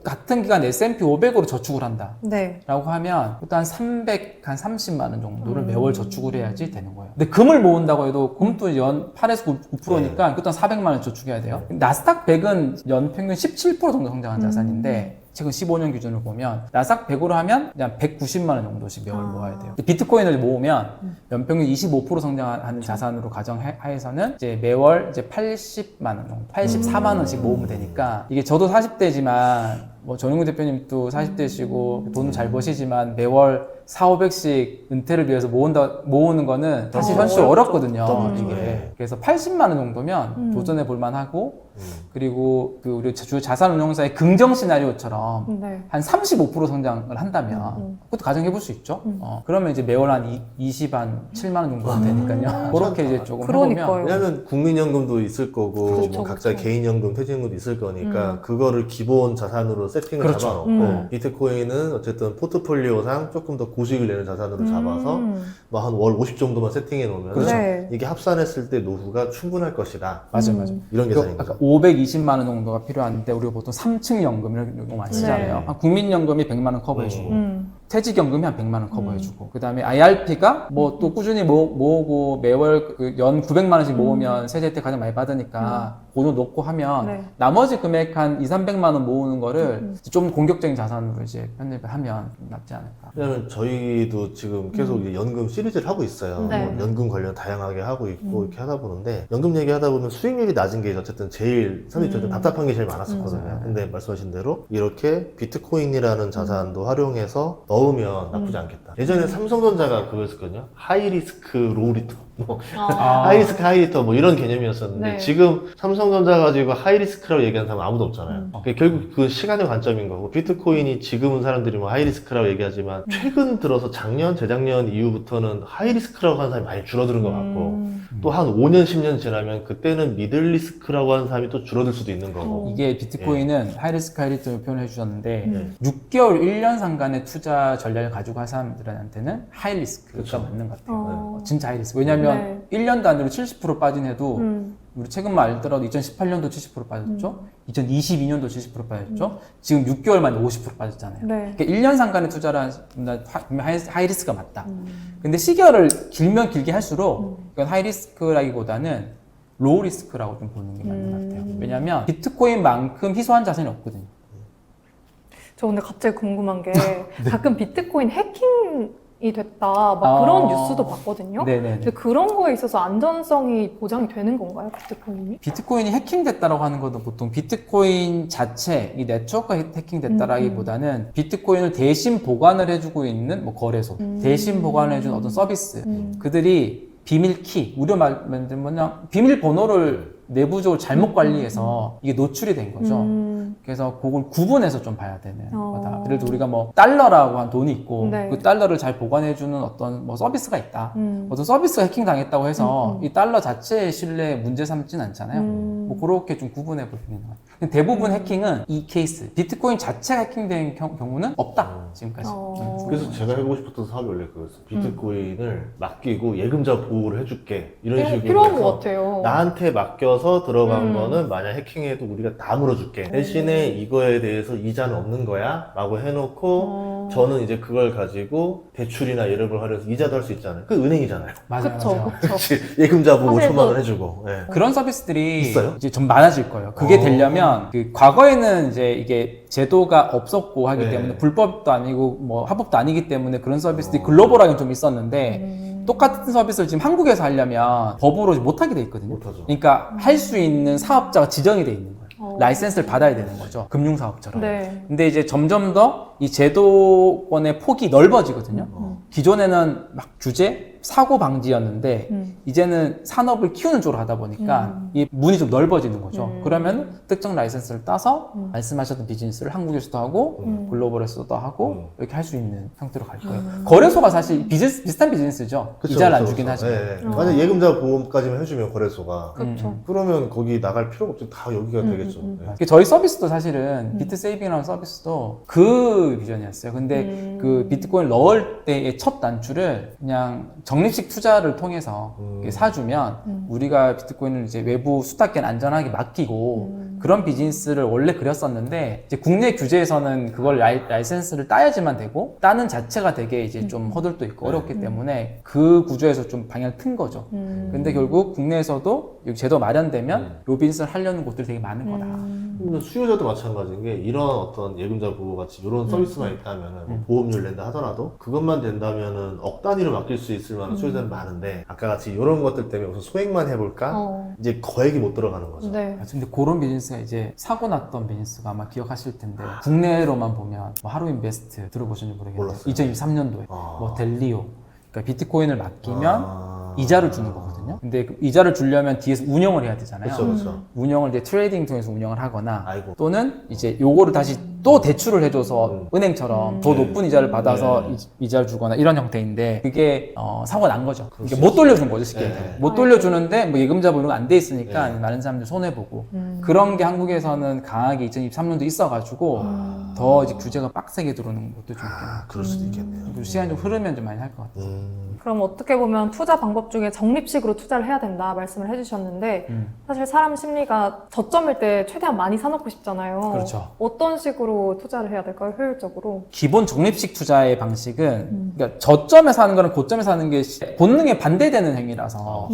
A: 같은 기간 S&P 500으로 저축을 한다. 라고 하면 일단 330만 원 정도를 매월 저축을 해야지 되는 거예요. 근데 금을 모은다고 해도 금도 연 8에서 9%니까 그것도 한 400만 원 저축해야 돼요. 나스닥 100은 연평균 17% 정도 성장한 자산인데 최근 15년 기준으로 보면 나스닥 100으로 하면 그냥 190만 원 정도씩 매월 모아야 돼요. 비트코인을 모으면 연평균 25% 성장하는 자산으로 가정하에서는 이제 매월 이제 80만 원 정도, 84만 원씩 모으면 되니까 이게 저도 40대지만 뭐 전용구 대표님도 40대시고 돈을 잘 버시지만 매월 4,500씩 은퇴를 위해서 모으는 거는 사실 현실 어렵거든요. 이게. 그래서 80만 원 정도면 도전해 볼 만하고 그리고 그 우리 주 자산운용사의 긍정 시나리오처럼 한 35% 성장을 한다면 그것도 가정해 볼 수 있죠. 그러면 이제 매월 한 7만 원 정도 되니까요. 그렇게 이제 조금 해보면
C: 왜냐면 국민연금도 있을 거고 뭐 각자 개인연금, 퇴직연금도 있을 거니까 그거를 기본 자산으로 세팅을 잡아놓고 비트코인은 어쨌든 포트폴리오상 조금 더 고수익을 내는 자산으로 잡아서 뭐 한 월 50 정도만 세팅해 놓으면 이게 합산했을 때 노후가 충분할 것이다.
A: 맞아요.
C: 이런 계산인 거죠.
A: 520만 원 정도가 필요한데 우리가 보통 3층 연금 이런 거 많이 쓰잖아요. 국민연금이 100만 원 커버해주고 퇴직연금이 한 100만 원 커버해주고 그 다음에 IRP가 뭐 또 꾸준히 모으고 매월 연 900만 원씩 모으면 세제 때 가장 많이 받으니까 그거 놓고 하면 나머지 금액 한 200~300만 원 모으는 거를 좀 공격적인 자산으로 이제 편입을 하면 낫지 않을까.
C: 왜냐면 저희도 지금 계속 이제 연금 시리즈를 하고 있어요. 뭐 연금 관련 다양하게 하고 있고 이렇게 하다 보는데 연금 얘기하다 보면 수익률이 낮은 게 어쨌든 제일 사실 저는 답답한 게 제일 많았었거든요. 근데 말씀하신 대로 이렇게 비트코인이라는 자산도 활용해서 넣으면 나쁘지 않겠다. 예전에 삼성전자가 그거 했었거든요. 하이 리스크 로우 리턴. 뭐 하이리스크 하이리터 뭐 이런 개념이었었는데
B: 네.
C: 지금 삼성전자 가지고 하이리스크라고 얘기하는 사람 아무도 없잖아요. 결국 그 시간의 관점인 거고 비트코인이 지금은 사람들이 뭐 하이리스크라고 얘기하지만 최근 들어서 작년, 재작년 이후부터는 하이리스크라고 하는 사람이 많이 줄어드는 것 같고 또 한 5년, 10년 지나면 그때는 미들리스크라고 하는 사람이 또 줄어들 수도 있는 거고
A: 이게 비트코인은 하이리스크 하이리스크 표현을 해주셨는데 6개월, 1년 상간의 투자 전략을 가지고 한 사람들한테는 하이리스크가
C: 그쵸.
A: 맞는 것 같아요. 진짜 하이리스크. 왜냐면
B: 네.
A: 1년 단위로 70% 빠진 해도 우리 최근만 알더라도 2018년도 70% 빠졌죠. 2022년도 70% 빠졌죠. 지금 6개월 만에 50% 빠졌잖아요.
B: 네.
A: 그러니까 1년 상간의 투자를 하면 하이리스크가 맞다. 근데 시기를 길면 길게 할수록 이건 하이리스크라기보다는 로우리스크라고 좀 보는 게 맞는 것 같아요. 왜냐면 비트코인만큼 희소한 자산이 없거든요.
B: 저 근데 갑자기 궁금한 게 가끔 비트코인 해킹이 됐다 막 그런 뉴스도 봤거든요.
A: 네네네.
B: 근데 그런 거에 있어서 안전성이 보장이 되는 건가요, 비트코인이?
A: 비트코인이 해킹됐다라고 하는 것도 보통 비트코인 자체, 이 네트워크가 해킹됐다라기보다는 비트코인을 대신 보관을 해주고 있는 뭐 거래소, 대신 보관해주는 어떤 서비스, 그들이 비밀키, 우리로 말하면 그냥 비밀번호를 내부적으로 잘못 관리해서 이게 노출이 된 거죠. 그래서 그걸 구분해서 좀 봐야 되는 거다. 그래도 우리가 뭐 달러라고 한 돈이 있고
B: 네.
A: 그 달러를 잘 보관해주는 어떤 뭐 서비스가 있다. 어떤 서비스가 해킹당했다고 해서 이 달러 자체의 신뢰에 문제 삼지는 않잖아요. 뭐 그렇게 좀 구분해 볼 필요는 있는 것 같아요. 근데 대부분 해킹은 이 케이스, 비트코인 자체가 해킹된 경우는 없다. 지금까지.
C: 그래서 제가 해보고 싶었던 사업이 원래 그거였어요. 비트코인을 맡기고 예금자 보호를 해줄게 이런 식으로
B: 필요한
C: 해서
B: 것 같아요.
C: 나한테 맡겨서 들어간 거는 만약 해킹해도 우리가 다 물어줄게. 대신에 이거에 대해서 이자는 없는 거야 라고 해놓고 저는 이제 그걸 가지고 대출이나 예를 들어 하려서 이자도 할 수 있잖아요. 그 은행이잖아요.
A: 맞아요.
B: 그쵸,
A: 맞아요.
B: 그쵸.
C: 그치? 예금자 보호
B: 사실
C: 천만 원
B: 또-
C: 해주고. 예.
A: 그런 서비스들이
C: 있어요?
A: 이제 좀 많아질 거예요. 그게 되려면 그 과거에는 이제 이게 제도가 없었고 하기
C: 네.
A: 때문에 불법도 아니고 뭐 합법도 아니기 때문에 그런 서비스들이 글로벌하게 좀 있었는데 똑같은 서비스를 지금 한국에서 하려면 법으로 못 하게 돼 있거든요.
C: 못하죠.
A: 그러니까 할 수 있는 사업자가 지정이 돼 있는 거예요. 라이센스를 받아야 되는 거죠. 금융사업처럼.
B: 네.
A: 근데 이제 점점 더 이 제도권의 폭이 넓어지거든요. 기존에는 막 규제, 사고 방지였는데 이제는 산업을 키우는 쪽으로 하다 보니까 이 문이 좀 넓어지는 거죠. 그러면 특정 라이센스를 따서 말씀하셨던 비즈니스를 한국에서도 하고 글로벌에서도 하고 이렇게 할 수 있는 형태로 갈 거예요. 거래소가 사실 비슷한 비즈니스죠.
C: 그쵸,
A: 이자를 안
C: 그쵸,
A: 주긴
C: 그쵸.
A: 하지만.
C: 예, 예. 만약 예금자 보험까지만 해주면 거래소가
B: 그렇죠.
C: 그러면 거기 나갈 필요가 없죠. 다 여기가 되겠죠. 예.
A: 저희 서비스도 사실은 비트 세이빙이라는 서비스도 그 비전이었어요. 근데 그 비트코인 넣을 때의 첫 단추를 그냥 적립식 투자를 통해서 이렇게 사주면 우리가 비트코인을 이제 외부 수탁기엔 안전하게 맡기고 그런 비즈니스를 원래 그렸었는데 이제 국내 규제에서는 그걸 라이센스를 따야지만 되고 따는 자체가 되게 이제 좀 허들도 있고 어렵기 때문에 그 구조에서 좀 방향을 튼 거죠. 근데 결국 국내에서도 여기 제도 마련되면 요 비즈니스를 하려는 곳들이 되게 많은 거다.
C: 근데 수요자도 마찬가지인 게 이런 어떤 예금자 보호 같이 이런 서비스만 있다면은 뭐 보험료를 낸다 하더라도 그것만 된다면은 억 단위로 맡길 수 있을 만한 수요자는 많은데 아까 같이 이런 것들 때문에 우선 소액만 해볼까? 이제 거액이 못 들어가는 거죠.
B: 네.
A: 근데 그런 비즈니스가 이제 사고 났던 비즈니스가 아마 기억하실 텐데 국내로만 보면 뭐 하루인베스트 들어보셨는지 모르겠는데
C: 몰랐어요.
A: 2023년도에 뭐 델리오 그러니까 비트코인을 맡기면
C: 아.
A: 이자를 주는 거거든요. 근데 그 이자를 주려면 뒤에서 운영을 해야 되잖아요.
C: 그렇죠, 그렇죠.
A: 운영을 이제 트레이딩 통해서 운영을 하거나
C: 아이고.
A: 또는 이제 요거를 다시 또 대출을 해줘서 은행처럼 더 높은 이자를 받아서 이자를 주거나 이런 형태인데 그게 사고가 난 거죠. 이게 못 돌려준 거죠 쉽게 얘기하면. 못 돌려주는데 뭐 예금자 보호가 안 돼 있으니까 많은 사람들이 손해보고 그런 게 한국에서는 강하게 2023년도 있어가지고 더 이제 규제가 빡세게 들어오는 것도 좀 있겠네요.
C: 그럴 수도 있겠네요.
A: 그리고 시간이 좀 흐르면 좀 많이 할 것 같아요.
B: 그럼 어떻게 보면 투자 방법 중에 적립식으로 투자를 해야 된다 말씀을 해주셨는데 사실 사람 심리가 저점일 때 최대한 많이 사놓고 싶잖아요.
A: 그렇죠.
B: 어떤 식으로 투자를 해야 될까요? 효율적으로?
A: 기본 적립식 투자의 방식은 그러니까 저점에 사는 거랑 고점에 사는 게 본능에 반대되는 행위라서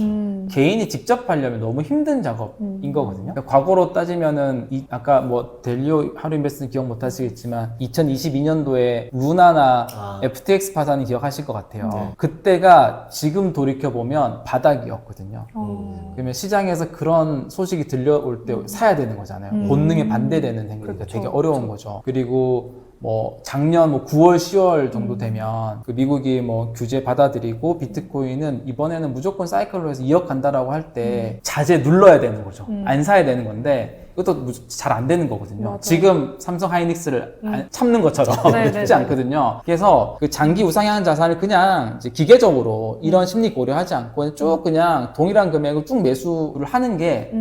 A: 개인이 직접 하려면 너무 힘든 작업인 거거든요. 그러니까 과거로 따지면은 아까 뭐 델리오 하루 인베스트는 기억 못 하시겠지만 2022년도에 루나나 FTX 파산이 기억하실 것 같아요. 그때가 지금 돌이켜보면 바닥이었거든요. 그러면 시장에서 그런 소식이 들려올 때 사야 되는 거잖아요. 본능에 반대되는 행위가
B: 그렇죠.
A: 되게 어려운 거죠. 그리고 뭐 작년 뭐 9월, 10월 정도 되면 그 미국이 뭐 규제 받아들이고 비트코인은 이번에는 무조건 사이클로 해서 이어간다라고 할 때 자제 눌러야 되는 거죠. 안 사야 되는 건데 그것도 잘 안 되는 거거든요.
B: 맞아요.
A: 지금 삼성 하이닉스를 참는 것처럼 쉽지 않거든요. 그래서 그 장기 우상향 자산을 그냥 이제 기계적으로 이런 심리 고려하지 않고 쭉 그냥 동일한 금액을 쭉 매수를 하는 게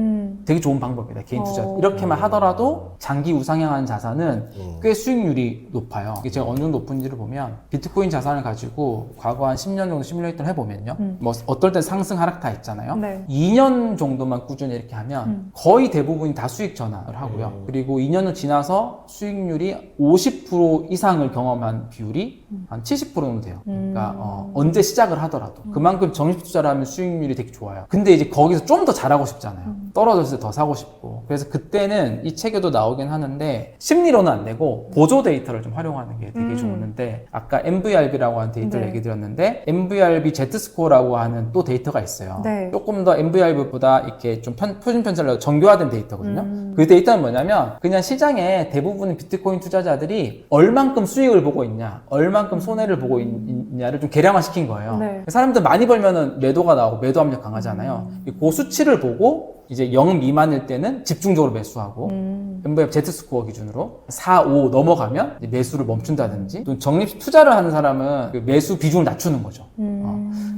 A: 되게 좋은 방법입니다. 개인 투자. 이렇게만 하더라도 장기 우상향한 자산은 꽤 수익률이 높아요. 이게 제가 어느 정도 높은지를 보면 비트코인 자산을 가지고 과거 한 10년 정도 시뮬레이터를 해보면요. 뭐 어떨 땐 상승 하락 다 있잖아요.
B: 네.
A: 2년 정도만 꾸준히 이렇게 하면 거의 대부분이 다 수익 전환을 하고요. 그리고 2년을 지나서 수익률이 50% 이상을 경험한 비율이 한 70% 정도 돼요. 그러니까 언제 시작을 하더라도 그만큼 적립 투자를 하면 수익률이 되게 좋아요. 근데 이제 거기서 좀 더 잘하고 싶잖아요. 떨어졌을 때 더 사고 싶고. 그래서 그때는 이 책에도 나오긴 하는데 심리로는 안 되고 보조 데이터를 좀 활용하는 게 되게 좋은데 아까 MVRB라고 하는 데이터를
B: 네.
A: 얘기 드렸는데 MVRB Z스코어라고 하는 또 데이터가 있어요.
B: 네.
A: 조금 더 MVRB보다 이렇게 좀 표준 편차가 정교화된 데이터거든요. 그 데이터는 뭐냐면 그냥 시장에 대부분의 비트코인 투자자들이 얼만큼 수익을 보고 있냐, 얼만큼 손해를 보고 있냐를 좀 계량화 시킨 거예요.
B: 네.
A: 사람들 많이 벌면은 매도가 나오고 매도 압력 강하잖아요. 그 수치를 보고 이제 0 미만일 때는 집중적으로 매수하고 MVRB Z스코어 기준으로 4, 5 넘어가면 이제 매수를 멈춘다든지 또 적립 투자를 하는 사람은 그 매수 비중을 낮추는 거죠.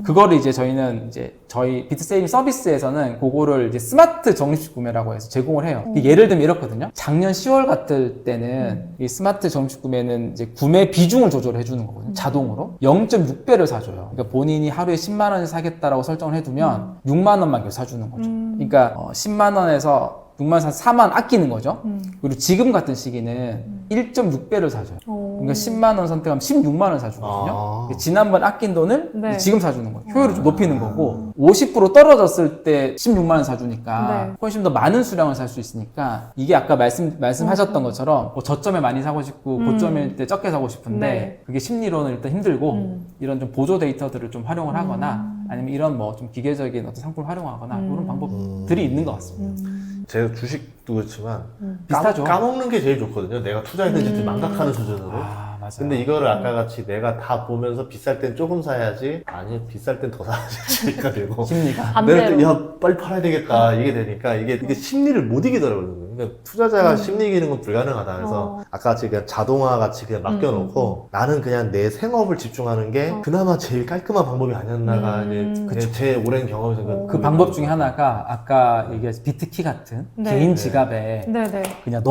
A: 그거를 이제 저희는 이제 저희 비트세이빙 서비스에서는 그거를 이제 스마트 적립식 구매라고 해서 제공을 해요. 예를 들면 이렇거든요. 작년 10월 같을 때는 이 스마트 적립식 구매는 이제 구매 비중을 조절해 주는 거거든요. 자동으로 0.6배를 사줘요. 그러니까 본인이 하루에 10만 원을 사겠다라고 설정을 해두면 6만 원만 계속 사주는 거죠. 그러니까 10만 원에서 6만 원 사서 4만 원 아끼는 거죠. 그리고 지금 같은 시기는 1.6배를 사줘요. 그러니까 10만 원 선택하면 16만 원 사주거든요. 지난번 아낀 돈을
B: 네.
A: 지금 사주는 거예요. 효율을 좀 높이는 거고 50% 떨어졌을 때 16만 원 사주니까
B: 네.
A: 훨씬 더 많은 수량을 살 수 있으니까 이게 아까 말씀하셨던 것처럼 뭐 저점에 많이 사고 싶고 고점일 때 적게 사고 싶은데
B: 네.
A: 그게 심리로는 일단 힘들고 이런 좀 보조 데이터들을 좀 활용을 하거나 아니면 이런 뭐 좀 기계적인 어떤 상품을 활용하거나 이런 방법들이 있는 것 같습니다.
C: 제가 주식도 그렇지만
A: 비슷하죠.
C: 까먹는 게 제일 좋거든요. 내가 투자했는지 망각하는 수준으로.
A: 아, 맞아요.
C: 근데 이거를 아까 같이 내가 다 보면서 비쌀 땐 조금 사야지, 아니 비쌀 땐 더 사야지 그러니까 되고
B: 반대로.
C: 내가 또, 야 빨리 팔아야 되겠다 이게 되니까 이게 심리를 못 이기더라고요. 그러니까 투자자가 심리 이기는 건 불가능하다. 그래서 아까 같이 그냥 자동화 같이 그냥 맡겨놓고 나는 그냥 내 생업을 집중하는 게 그나마 제일 깔끔한 방법이 아니었나가 이제 제 오랜 경험에서
A: 그 방법 중에 하나가 아까 얘기한 비트키 같은
B: 네.
A: 개인 지갑에
B: 네네.
A: 그냥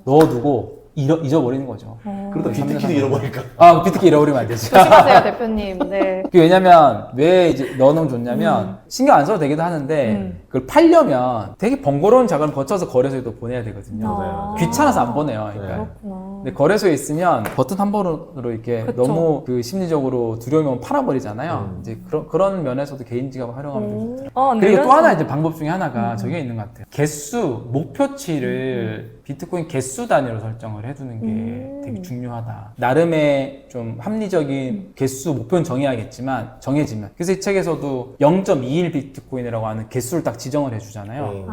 A: 넣어두고 잊어버리는 거죠.
C: 그러다 비트키도 잃어버리니까.
A: 아, 비트키 잃어버리면 안 되지.
B: 조심하세요, 대표님. 네.
A: 그게 왜냐면 왜 이제 넣어놓으면 좋냐면 신경 안 써도 되기도 하는데 그걸 팔려면 되게 번거로운 작업을 거쳐서 거래소에 또 보내야 되거든요.
C: 맞아요.
A: 귀찮아서 안 보내요. 그러니까.
B: 그렇구나.
A: 근데 거래소에 있으면 버튼 한 번으로 이렇게
B: 그쵸.
A: 너무 그 심리적으로 두려움이 오면 팔아버리잖아요. 이제 그런 면에서도 개인 지갑을 활용하면 되게 좋더라고요.
B: 근데
A: 그리고 또
B: 이런
A: 하나
B: 거-
A: 이제 방법 중에 하나가 저게 있는 것 같아요. 개수, 목표치를 비트코인 개수 단위로 설정을 해두는 게 되게 중요하다. 나름의 좀 합리적인 개수 목표는 정해지면. 그래서 이 책에서도 0.21 비트코인이라고 하는 개수를 딱 지정을 해주잖아요.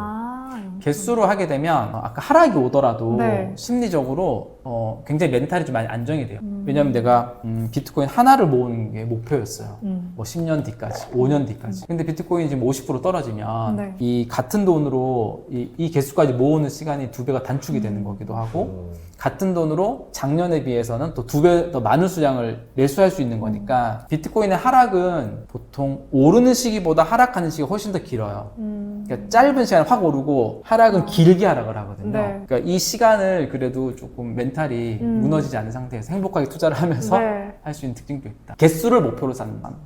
A: 개수로 하게 되면 아까 하락이 오더라도
B: 네.
A: 심리적으로 굉장히 멘탈이 좀 많이 안정이 돼요. 왜냐면 내가 비트코인 하나를 모으는 게 목표였어요. 뭐 10년 뒤까지, 5년 뒤까지. 근데 비트코인이 지금 50% 떨어지면
B: 네.
A: 이 같은 돈으로 이 개수까지 모으는 시간이 2배가 단축이 되는 거기도 하고 같은 돈으로 작년에 비해서는 또 2배 더 많은 수량을 매수할 수 있는 거니까 비트코인의 하락은 보통 오르는 시기보다 하락하는 시기가 훨씬 더 길어요. 그러니까 짧은 시간에 확 오르고 하락은 길게 하락을 하거든요.
B: 네.
A: 그러니까 이 시간을 그래도 조금 멘탈이 무너지지 않은 상태에서 행복하게 투자를 하면서
B: 네.
A: 할 수 있는 특징도 있다. 개수를 목표로 쌓으면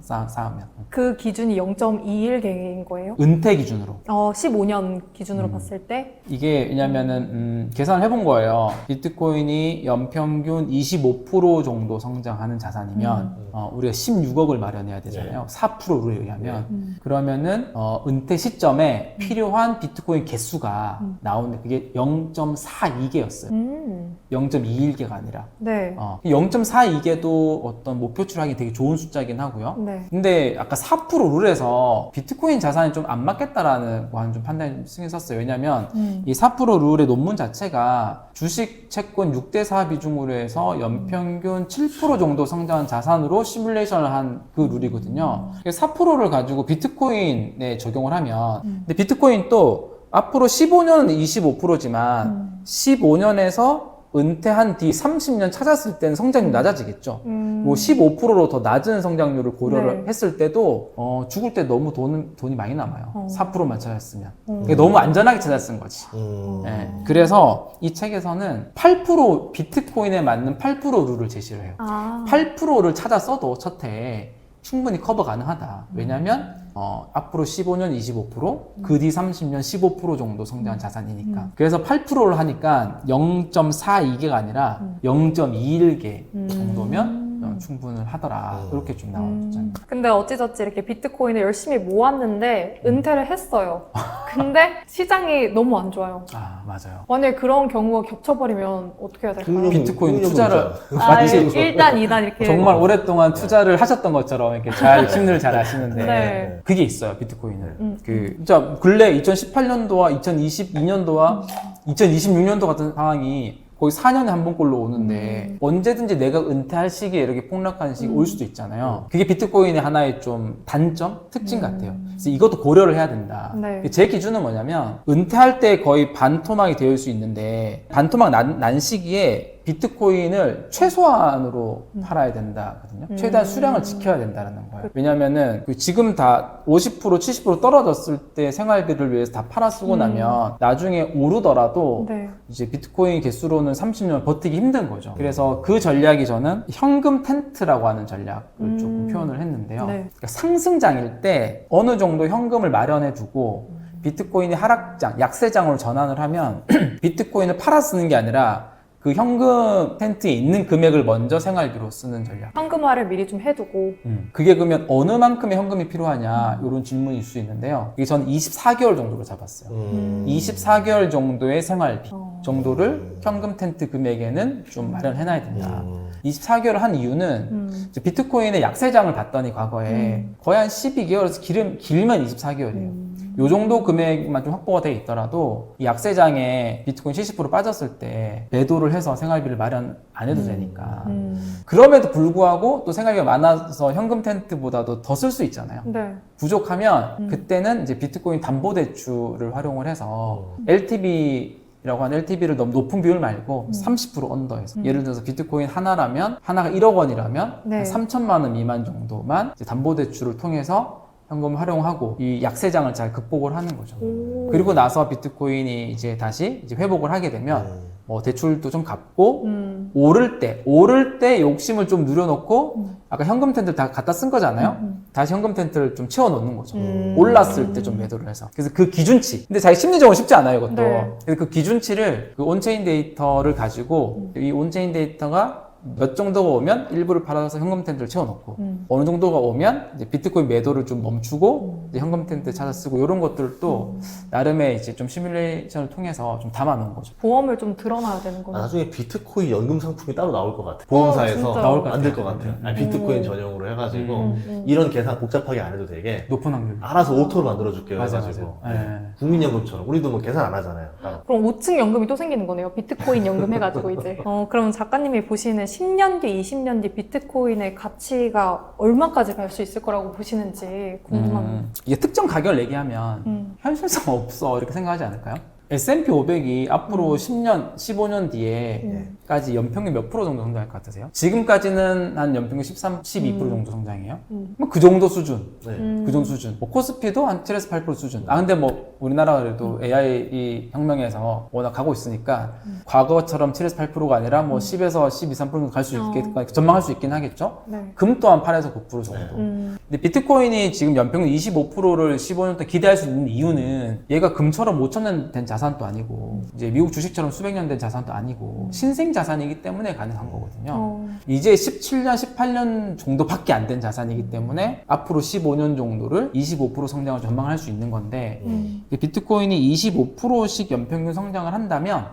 B: 그 기준이 0.21개인 거예요?
A: 은퇴 기준으로
B: 15년 기준으로 봤을 때?
A: 이게 왜냐면은 계산을 해본 거예요. 비트코인이 연평균 25% 정도 성장하는 자산이면 우리가 16억을 마련해야 되잖아요. 4%로 의하면 그러면은 은퇴 시점에 필요한 비트코인 개수가 나오는데 그게 0.42개였어요. 0.21 0.21개가 아니라
B: 네.
A: 0.42개도 어떤 목표치로 하기 되게 좋은 숫자이긴 하고요.
B: 네.
A: 근데 아까 4% 룰에서 비트코인 자산이 좀 안 맞겠다라는 거 좀 판단이 승인했었어요. 왜냐면 이 4% 룰의 논문 자체가 주식, 채권 6대4 비중으로 해서 연평균 7% 정도 성장한 자산으로 시뮬레이션을 한 그 룰이거든요. 4%를 가지고 비트코인에 적용을 하면 근데 비트코인 또 앞으로 15년은 25%지만 15년에서 은퇴한 뒤 30년 찾았을 때는 성장률이 낮아지겠죠. 뭐 15%로 더 낮은 성장률을 고려를
B: 네.
A: 했을 때도 죽을 때 너무 돈이 많이 남아요. 4%만 찾았으면.
B: 음.
A: 그러니까 너무 안전하게 찾았은 거지. 예. 그래서 이 책에서는 8% 비트코인에 맞는 8% 룰을 제시를 해요. 8%를 찾았어도 첫 해에 충분히 커버 가능하다. 왜냐면 앞으로 15년 25%, 그 뒤 30년 15% 정도 성장한 자산이니까. 그래서 8%를 하니까 0.42개가 아니라 0.21개 정도면 충분을 하더라. 그렇게 좀 나와줬잖아요.
B: 근데 어찌저찌 이렇게 비트코인을 열심히 모았는데 은퇴를 했어요. 근데 시장이 너무 안 좋아요.
A: 아, 맞아요.
B: 만약에 그런 경우가 겹쳐버리면 어떻게 해야 될까요?
A: 비트코인 투자를
B: 맞지? 1단, 2단 이렇게.
A: 정말 오랫동안 투자를 하셨던 것처럼 이렇게 심리를 잘 아시는데
B: 네.
A: 그게 있어요, 비트코인은. 진짜 근래 2018년도와 2022년도와 2026년도 같은 상황이 거의 4년에 한 번꼴로 오는데 언제든지 내가 은퇴할 시기에 이렇게 폭락하는 시기 올 수도 있잖아요. 그게 비트코인의 하나의 좀 단점, 특징 같아요. 그래서 이것도 고려를 해야 된다.
B: 네.
A: 제 기준은 뭐냐면 은퇴할 때 거의 반토막이 되어 수 있는데 반토막 난 시기에 비트코인을 최소한으로 팔아야 된다거든요. 최대한 수량을 지켜야 된다는 거예요. 왜냐면은 지금 다 50%, 70% 떨어졌을 때 생활비를 위해서 다 팔아 쓰고 나면 나중에 오르더라도
B: 네.
A: 이제 비트코인 개수로는 30년 버티기 힘든 거죠. 그래서 그 전략이 저는 현금 텐트라고 하는 전략을 조금 표현을 했는데요.
B: 네.
A: 그러니까 상승장일 때 어느 정도 현금을 마련해 두고 비트코인이 하락장, 약세장으로 전환을 하면 비트코인을 팔아 쓰는 게 아니라 그 현금 텐트에 있는 금액을 먼저 생활비로 쓰는 전략.
B: 현금화를 미리 좀 해두고.
A: 그게 그러면 어느 만큼의 현금이 필요하냐 이런 질문일 수 있는데요. 이게 저는 24개월 정도로 잡았어요. 24개월 정도의 생활비 정도를 현금 텐트 금액에는 좀 마련해놔야 된다. 24개월을 한 이유는 이제 비트코인의 약세장을 봤더니 과거에 거의 한 12개월에서 길면 24개월이에요. 요 정도 금액만 좀 확보가 돼 있더라도 이 약세장에 비트코인 70% 빠졌을 때 매도를 해서 생활비를 마련 안 해도 되니까. 그럼에도 불구하고 또 생활비가 많아서 현금 텐트보다도 더 쓸 수 있잖아요.
B: 네.
A: 부족하면 그때는 이제 비트코인 담보대출을 활용을 해서 LTV라고 하는 LTV를 너무 높은 비율 말고 30% 언더에서 예를 들어서 비트코인 하나라면 하나가 1억 원이라면
B: 네.
A: 한 3천만 원 미만 정도만 이제 담보대출을 통해서 현금을 활용하고 이 약세장을 잘 극복을 하는 거죠. 그리고 나서 비트코인이 이제 다시 이제 회복을 하게 되면 뭐 대출도 좀 갚고 오를 때 욕심을 좀 누려놓고 아까 현금 텐트를 다 갖다 쓴 거잖아요. 다시 현금 텐트를 좀 채워놓는 거죠. 올랐을 때 좀 매도를 해서. 그래서 그 기준치. 근데 자기 심리적으로 쉽지 않아요, 이것도.
B: 네.
A: 그래서 그 기준치를 그 온체인 데이터를 가지고 이 온체인 데이터가 몇 정도가 오면 일부를 팔아서 현금 텐트를 채워놓고 어느 정도가 오면 이제 비트코인 매도를 좀 멈추고 이제 현금 텐트 찾아 쓰고 이런 것들도 나름의 이제 좀 시뮬레이션을 통해서 좀 담아놓은 거죠.
B: 보험을 좀 드러나야 되는 거죠.
C: 나중에 비트코인 연금 상품이 따로 나올 것 같아요. 보험사에서
B: 진짜.
A: 나올 것
C: 만들 것
A: 같아요.
C: 같아요. 비트코인 전용으로 해가지고 이런 계산 복잡하게 안 해도 되게
A: 높은 확률.
C: 알아서 오토로 만들어줄게요.
A: 맞아,
C: 해가지고
A: 맞아. 네.
C: 국민연금처럼 우리도 뭐 계산 안 하잖아요.
B: 그럼 5층 연금이 또 생기는 거네요. 비트코인 연금 해가지고 이제. 그럼 작가님이 보시는 10년 뒤, 20년 뒤 비트코인의 가치가 얼마까지 갈 수 있을 거라고 보시는지 궁금합니다.
A: 이게 특정 가격을 얘기하면 현실성 없어 이렇게 생각하지 않을까요? S&P 500이 앞으로 10년, 15년 뒤에까지 연평균 몇 프로 정도 성장할 것 같으세요? 지금까지는 한 연평균 13, 12% 정도 성장해요. 뭐 그 정도 수준.
C: 네.
A: 그 정도 수준. 뭐 코스피도 한 7에서 8% 수준. 근데 뭐 우리나라가 그래도 AI 혁명에서 워낙 가고 있으니까 과거처럼 7에서 8%가 아니라 뭐 10에서 12, 3% 갈 수 있게 전망할 수 있긴 하겠죠.
B: 네.
A: 금 또한 8에서 9% 정도. 근데 비트코인이 지금 연평균 25%를 15년 동안 기대할 수 있는 이유는 얘가 금처럼 5,000년 된 자산이거든요. 자산도 아니고 이제 미국 주식처럼 수백 년 된 자산도 아니고 신생 자산이기 때문에 가능한 거거든요. 이제 17년, 18년 정도밖에 안 된 자산이기 때문에 앞으로 15년 정도를 25% 성장을 전망할 수 있는 건데 비트코인이 25%씩 연평균 성장을 한다면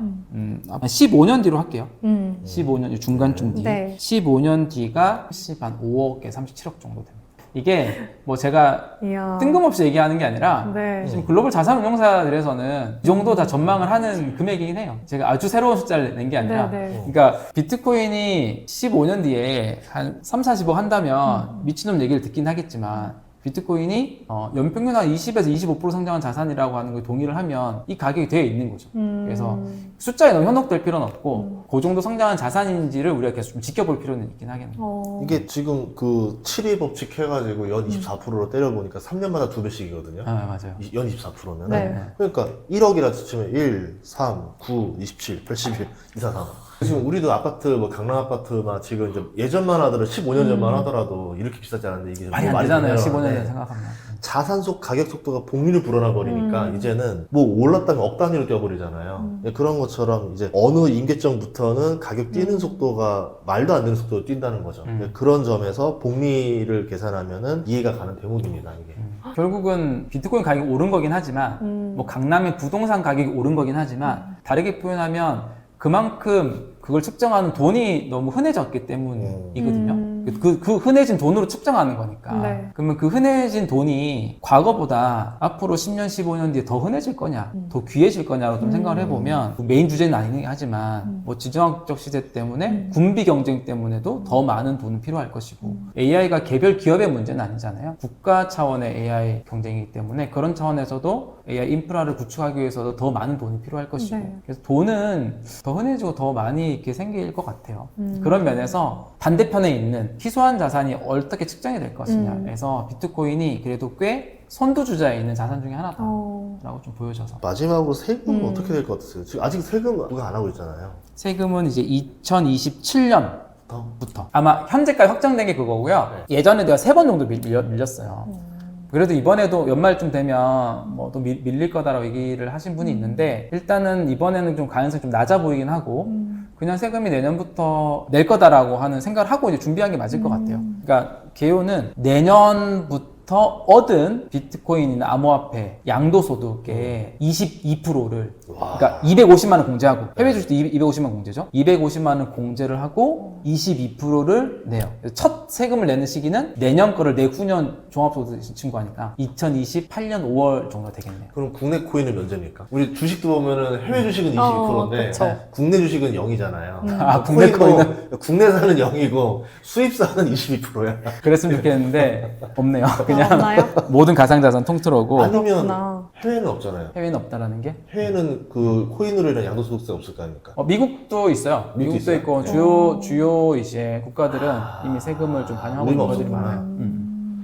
A: 아마 15년 뒤로 할게요. 15년 중간쯤 뒤.
B: 네.
A: 15년 뒤가 한 5억에 37억 정도 됩니다. 이게 뭐 제가
B: 이야.
A: 뜬금없이 얘기하는 게 아니라
B: 네.
A: 지금 글로벌 자산운용사들에서는 이 정도 다 전망을 하는 금액이긴 해요. 제가 아주 새로운 숫자를 낸 게 아니라
B: 네.
A: 그러니까 비트코인이 15년 뒤에 한 3, 40억 한다면 미친놈 얘기를 듣긴 하겠지만 비트코인이 연평균 한 20에서 25% 성장한 자산이라고 하는 걸 동의를 하면 이 가격이 되어 있는 거죠. 그래서 숫자에 너무 현혹될 필요는 없고 그 정도 성장한 자산인지를 우리가 계속 좀 지켜볼 필요는 있긴 하겠네요.
C: 이게 지금 그 7위 법칙 해가지고 연 24%로 때려보니까 3년마다 2배씩이거든요.
A: 아, 맞아요.
C: 연 24%면.
B: 네.
C: 그러니까 1억이라 치면 1, 3, 9, 27, 81, 243. 지금 우리도 아파트, 뭐 강남 아파트만 지금 이제 예전만 하더라도 15년 전만 하더라도 이렇게 비싸지 않은데 이게
A: 많이 안 되잖아요. 15년 전 생각하면.
C: 자산 속 가격 속도가 복리를 불어나 버리니까 이제는 뭐 올랐다면 억 단위로 뛰어버리잖아요. 그런 것처럼 이제 어느 임계점부터는 가격 뛰는 속도가 말도 안 되는 속도로 뛴다는 거죠. 그런 점에서 복리를 계산하면은 이해가 가는 대목입니다, 이게.
A: 결국은 비트코인 가격이 오른 거긴 하지만 뭐 강남의 부동산 가격이 오른 거긴 하지만 다르게 표현하면 그만큼 그걸 측정하는 돈이 너무 흔해졌기 때문이거든요. 그 흔해진 돈으로 측정하는 거니까.
B: 네.
A: 그러면 그 흔해진 돈이 과거보다 앞으로 10년, 15년 뒤에 더 흔해질 거냐, 더 귀해질 거냐로 좀 생각을 해보면 메인 주제는 아니긴 하지만 뭐 지정학적 시대 때문에 군비 경쟁 때문에도 더 많은 돈은 필요할 것이고 AI가 개별 기업의 문제는 아니잖아요. 국가 차원의 AI 경쟁이기 때문에 그런 차원에서도 AI 인프라를 구축하기 위해서도 더 많은 돈이 필요할 것이고
B: 네.
A: 그래서 돈은 더 흔해지고 더 많이 이렇게 생길 것 같아요. 그런 면에서 반대편에 있는 희소한 자산이 어떻게 측정이 될 것이냐에서 비트코인이 그래도 꽤 선두주자에 있는 자산 중에 하나다라고 좀 보여져서
C: 마지막으로 세금은 어떻게 될 것 같으세요? 지금 아직 세금 누가 안 하고 있잖아요.
A: 세금은 이제 2027년부터 아마 현재까지 확정된 게 그거고요. 예전에 내가 3번 정도 밀렸어요. 그래도 이번에도 연말쯤 되면 뭐 또 밀릴 거다라고 얘기를 하신 분이 있는데 일단은 이번에는 좀 가능성이 좀 낮아 보이긴 하고 그냥 세금이 내년부터 낼 거다라고 하는 생각을 하고 이제 준비한 게 맞을 것 같아요. 그러니까 개요는 내년부터 얻은 비트코인이나 암호화폐 양도소득의 22%를 그러니까 250만 원 공제하고 해외 주식도 250만 원 공제죠. 250만 원 공제를 하고 22%를 내요. 첫 세금을 내는 시기는 내년 거를 내후년 종합소득 신고하니까 2028년 5월 정도 되겠네요.
C: 그럼 국내 코인은 면제입니까? 우리 주식도 보면은 해외 주식은 22%인데
B: 그쵸.
C: 국내 주식은 0이잖아요.
A: 아, 국내 코인은?
C: 국내산은 0이고 수입산은 22%야.
A: 그랬으면 좋겠는데 없네요. 그냥
B: 없나요?
A: 모든 가상자산 통틀어고
C: 아니면
B: 그렇구나.
C: 해외는 없잖아요.
A: 해외는 없다라는 게
C: 해외는 그 코인으로 인한 양도소득세 없을 거 아닙니까?
A: 미국도 있어요. 미국도
C: 있어요?
A: 있고 주요 이제 국가들은 이미 세금을 좀 반영하고 있는
C: 우리는
A: 것들이
C: 없었구나.
A: 많아요.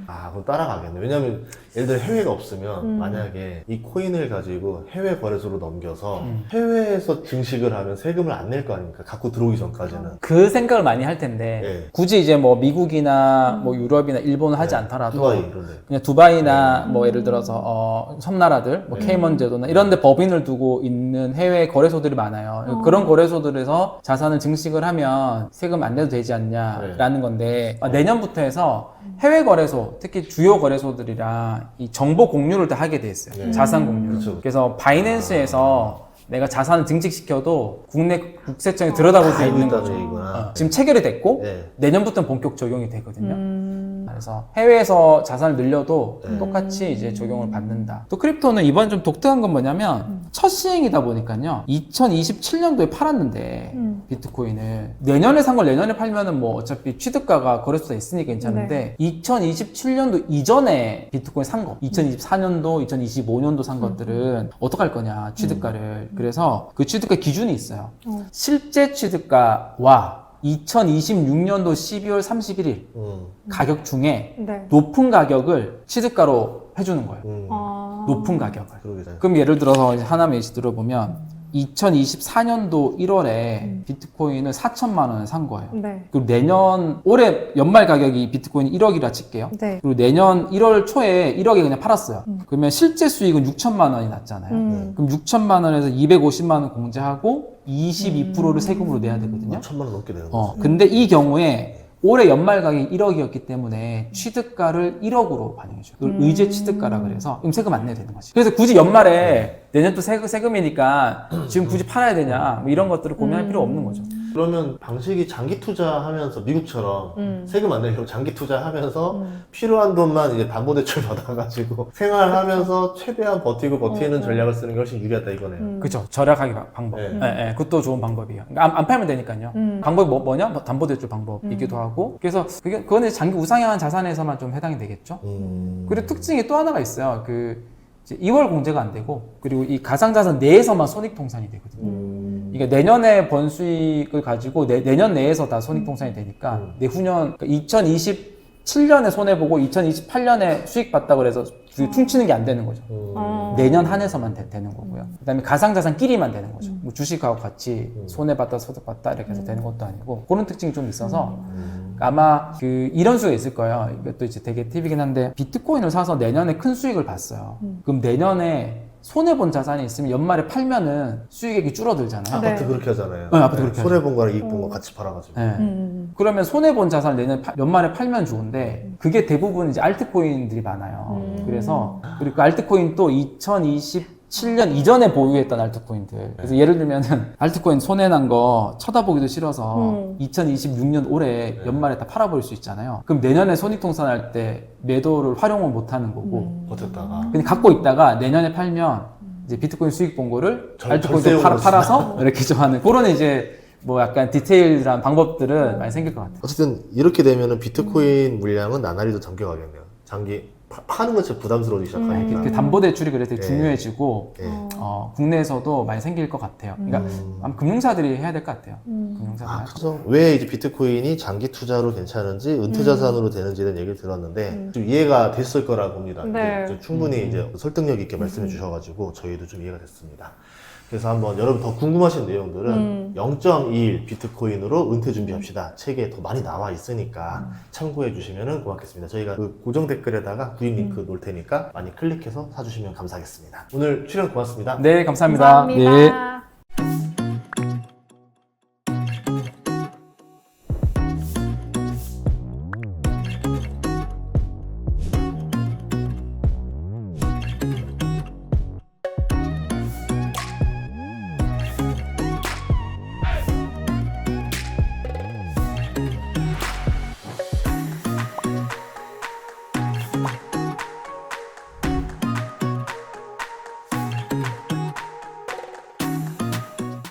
C: 아, 그럼 따라가겠네. 왜냐면 예를 들어 해외가 없으면 만약에 이 코인을 가지고 해외 거래소로 넘겨서 해외에서 증식을 하면 세금을 안 낼 거 아닙니까? 갖고 들어오기 전까지는.
A: 그 생각을 많이 할 텐데
C: 네.
A: 굳이 이제 뭐 미국이나 뭐 유럽이나 일본을 하지 않더라도
C: 두바이 이런데.
A: 그냥 두바이나 뭐 예를 들어서 섬나라들 뭐 케이먼 제도나 이런 데 법인을 두고 있는 해외 거래소들이 많아요. 그런 거래소들에서 자산을 증식을 하면 세금 안 내도 되지 않냐라는 건데 내년부터 해서 해외 거래소, 특히 주요 거래소들이랑 이 정보 공유를 다 하게 돼 있어요.
C: 네.
A: 자산 공유.
C: 그렇죠.
A: 그래서 바이낸스에서 내가 자산을 증식시켜도 국내 국세청에 들여다볼 수 있는
C: 있다는
A: 거죠.
C: 얘기구나.
A: 지금 체결이 됐고
C: 네.
A: 내년부터는 본격 적용이 되거든요. 그래서 해외에서 자산을 늘려도
C: 네.
A: 똑같이 이제 적용을 받는다. 또 크립토는 이번 좀 독특한 건 뭐냐면 첫 시행이다 보니까요. 2027년도에 팔았는데 비트코인을 내년에 산 걸 내년에 팔면은 뭐 어차피 취득가가 거래소에 있으니까 괜찮은데 2027년도 이전에 비트코인 산 거, 2024년도, 2025년도 산 것들은 어떡할 거냐 취득가를. 그래서 그 취득가 기준이 있어요. 실제 취득가와 2026년도 12월 31일 가격 중에
B: 네.
A: 높은 가격을 취득가로 해주는 거예요. 높은 가격을.
C: 그러게 잘.
A: 그럼 예를 들어서 이제 하나만 예시 들어보면 2024년도 1월에 비트코인을 4천만 원에 산 거예요.
B: 네.
A: 그리고 올해 연말 가격이 비트코인이 1억이라 칠게요.
B: 네.
A: 그리고 내년 1월 초에 1억에 그냥 팔았어요. 그러면 실제 수익은 6천만 원이 났잖아요. 그럼 6천만 원에서 250만 원 공제하고 22%를 세금으로 내야 되거든요.
C: 1천만 원 넘게 되는 거죠.
A: 근데 이 경우에 올해 연말 가격이 1억이었기 때문에 취득가를 1억으로 반영해줘요. 그걸 의제 취득가라 그래서 그럼 세금 안 내야 되는 거지. 그래서 굳이 연말에 내년 또 세금이니까 지금 굳이 팔아야 되냐 뭐 이런 것들을 고민할 필요 없는 거죠.
C: 그러면 방식이 장기 투자하면서 미국처럼 세금 안 내려고 장기 투자하면서 필요한 돈만 이제 담보대출 받아가지고 생활하면서 최대한 버티는 전략을 쓰는 게 훨씬 유리하다 이거네요.
A: 그렇죠. 절약하기 방법.
C: 네.
A: 예, 그것도 좋은 방법이에요. 그러니까 안 팔면 되니까요. 방법이 뭐냐? 뭐 담보대출 방법이기도 하고. 그래서 그거는 장기 우상향한 자산에서만 좀 해당이 되겠죠. 그리고 특징이 또 하나가 있어요. 이제 2월 공제가 안 되고, 그리고 이 가상자산 내에서만 손익통산이 되거든요. 그러니까 내년에 번 수익을 가지고 내년 내에서 다 손익통산이 되니까 내후년, 그러니까 2027년에 손해보고 2028년에 수익 봤다고 그래서 퉁치는 게 안 되는 거죠. 내년 한해서만 되는 거고요. 그 다음에 가상자산끼리만 되는 거죠. 뭐 주식하고 같이 손해봤다 소득봤다 이렇게 해서 되는 것도 아니고 그런 특징이 좀 있어서 아마 이런 수가 있을 거예요. 이것도 이제 되게 팁이긴 한데 비트코인을 사서 내년에 큰 수익을 봤어요. 그럼 내년에 손해본 자산이 있으면 연말에 팔면은 수익액이 줄어들잖아요.
B: 네.
C: 아파트 그렇게 하잖아요.
A: 네, 아파트 그렇게
C: 손해본 거랑 이익 본 거 같이 팔아가지고.
A: 네. 그러면 손해본 자산을 내년 연말에 팔면 좋은데 그게 대부분 이제 알트코인들이 많아요. 그래서 그리고 그 알트코인 또 2027년 이전에 보유했던 알트코인들. 그래서 예를 들면은 알트코인 손해난 거 쳐다보기도 싫어서 2026년 올해 연말에 다 팔아버릴 수 있잖아요. 그럼 내년에 손익통산할 때 매도를 활용을 못 하는 거고
C: 버텼다가.
A: 근데 갖고 있다가 내년에 팔면 이제 비트코인 수익 본 거를 알트코인 또
C: 절세용으로
A: 팔아서 이렇게 좀 하는 그런 이제 뭐 약간 디테일한 방법들은 많이 생길 것 같아요.
C: 어쨌든 이렇게 되면은 비트코인 물량은 나날이 더 잠겨가겠네요. 장기 파는 건 진짜 부담스러워지기 시작하니까.
A: 그 담보대출이 그래서 되게
C: 네.
A: 중요해지고
C: 네.
A: 국내에서도 많이 생길 것 같아요. 그러니까 아마 금융사들이 해야 될 것 같아요. 금융사들이 할 것 같아요.
C: 그래서 왜 이제 비트코인이 장기 투자로 괜찮은지 은퇴 자산으로 되는지는 얘기를 들었는데 좀 이해가 됐을 거라 봅니다.
B: 네.
C: 이제 충분히 이제 설득력 있게 말씀해 주셔가지고 저희도 좀 이해가 됐습니다. 그래서 한번 여러분 더 궁금하신 내용들은 0.21 비트코인으로 은퇴 준비합시다. 책에 더 많이 나와 있으니까 참고해 주시면 고맙겠습니다. 저희가 그 고정 댓글에다가 구입 링크 놓을 테니까 많이 클릭해서 사주시면 감사하겠습니다. 오늘 출연 고맙습니다.
A: 네, 감사합니다.
B: 감사합니다.
A: 네.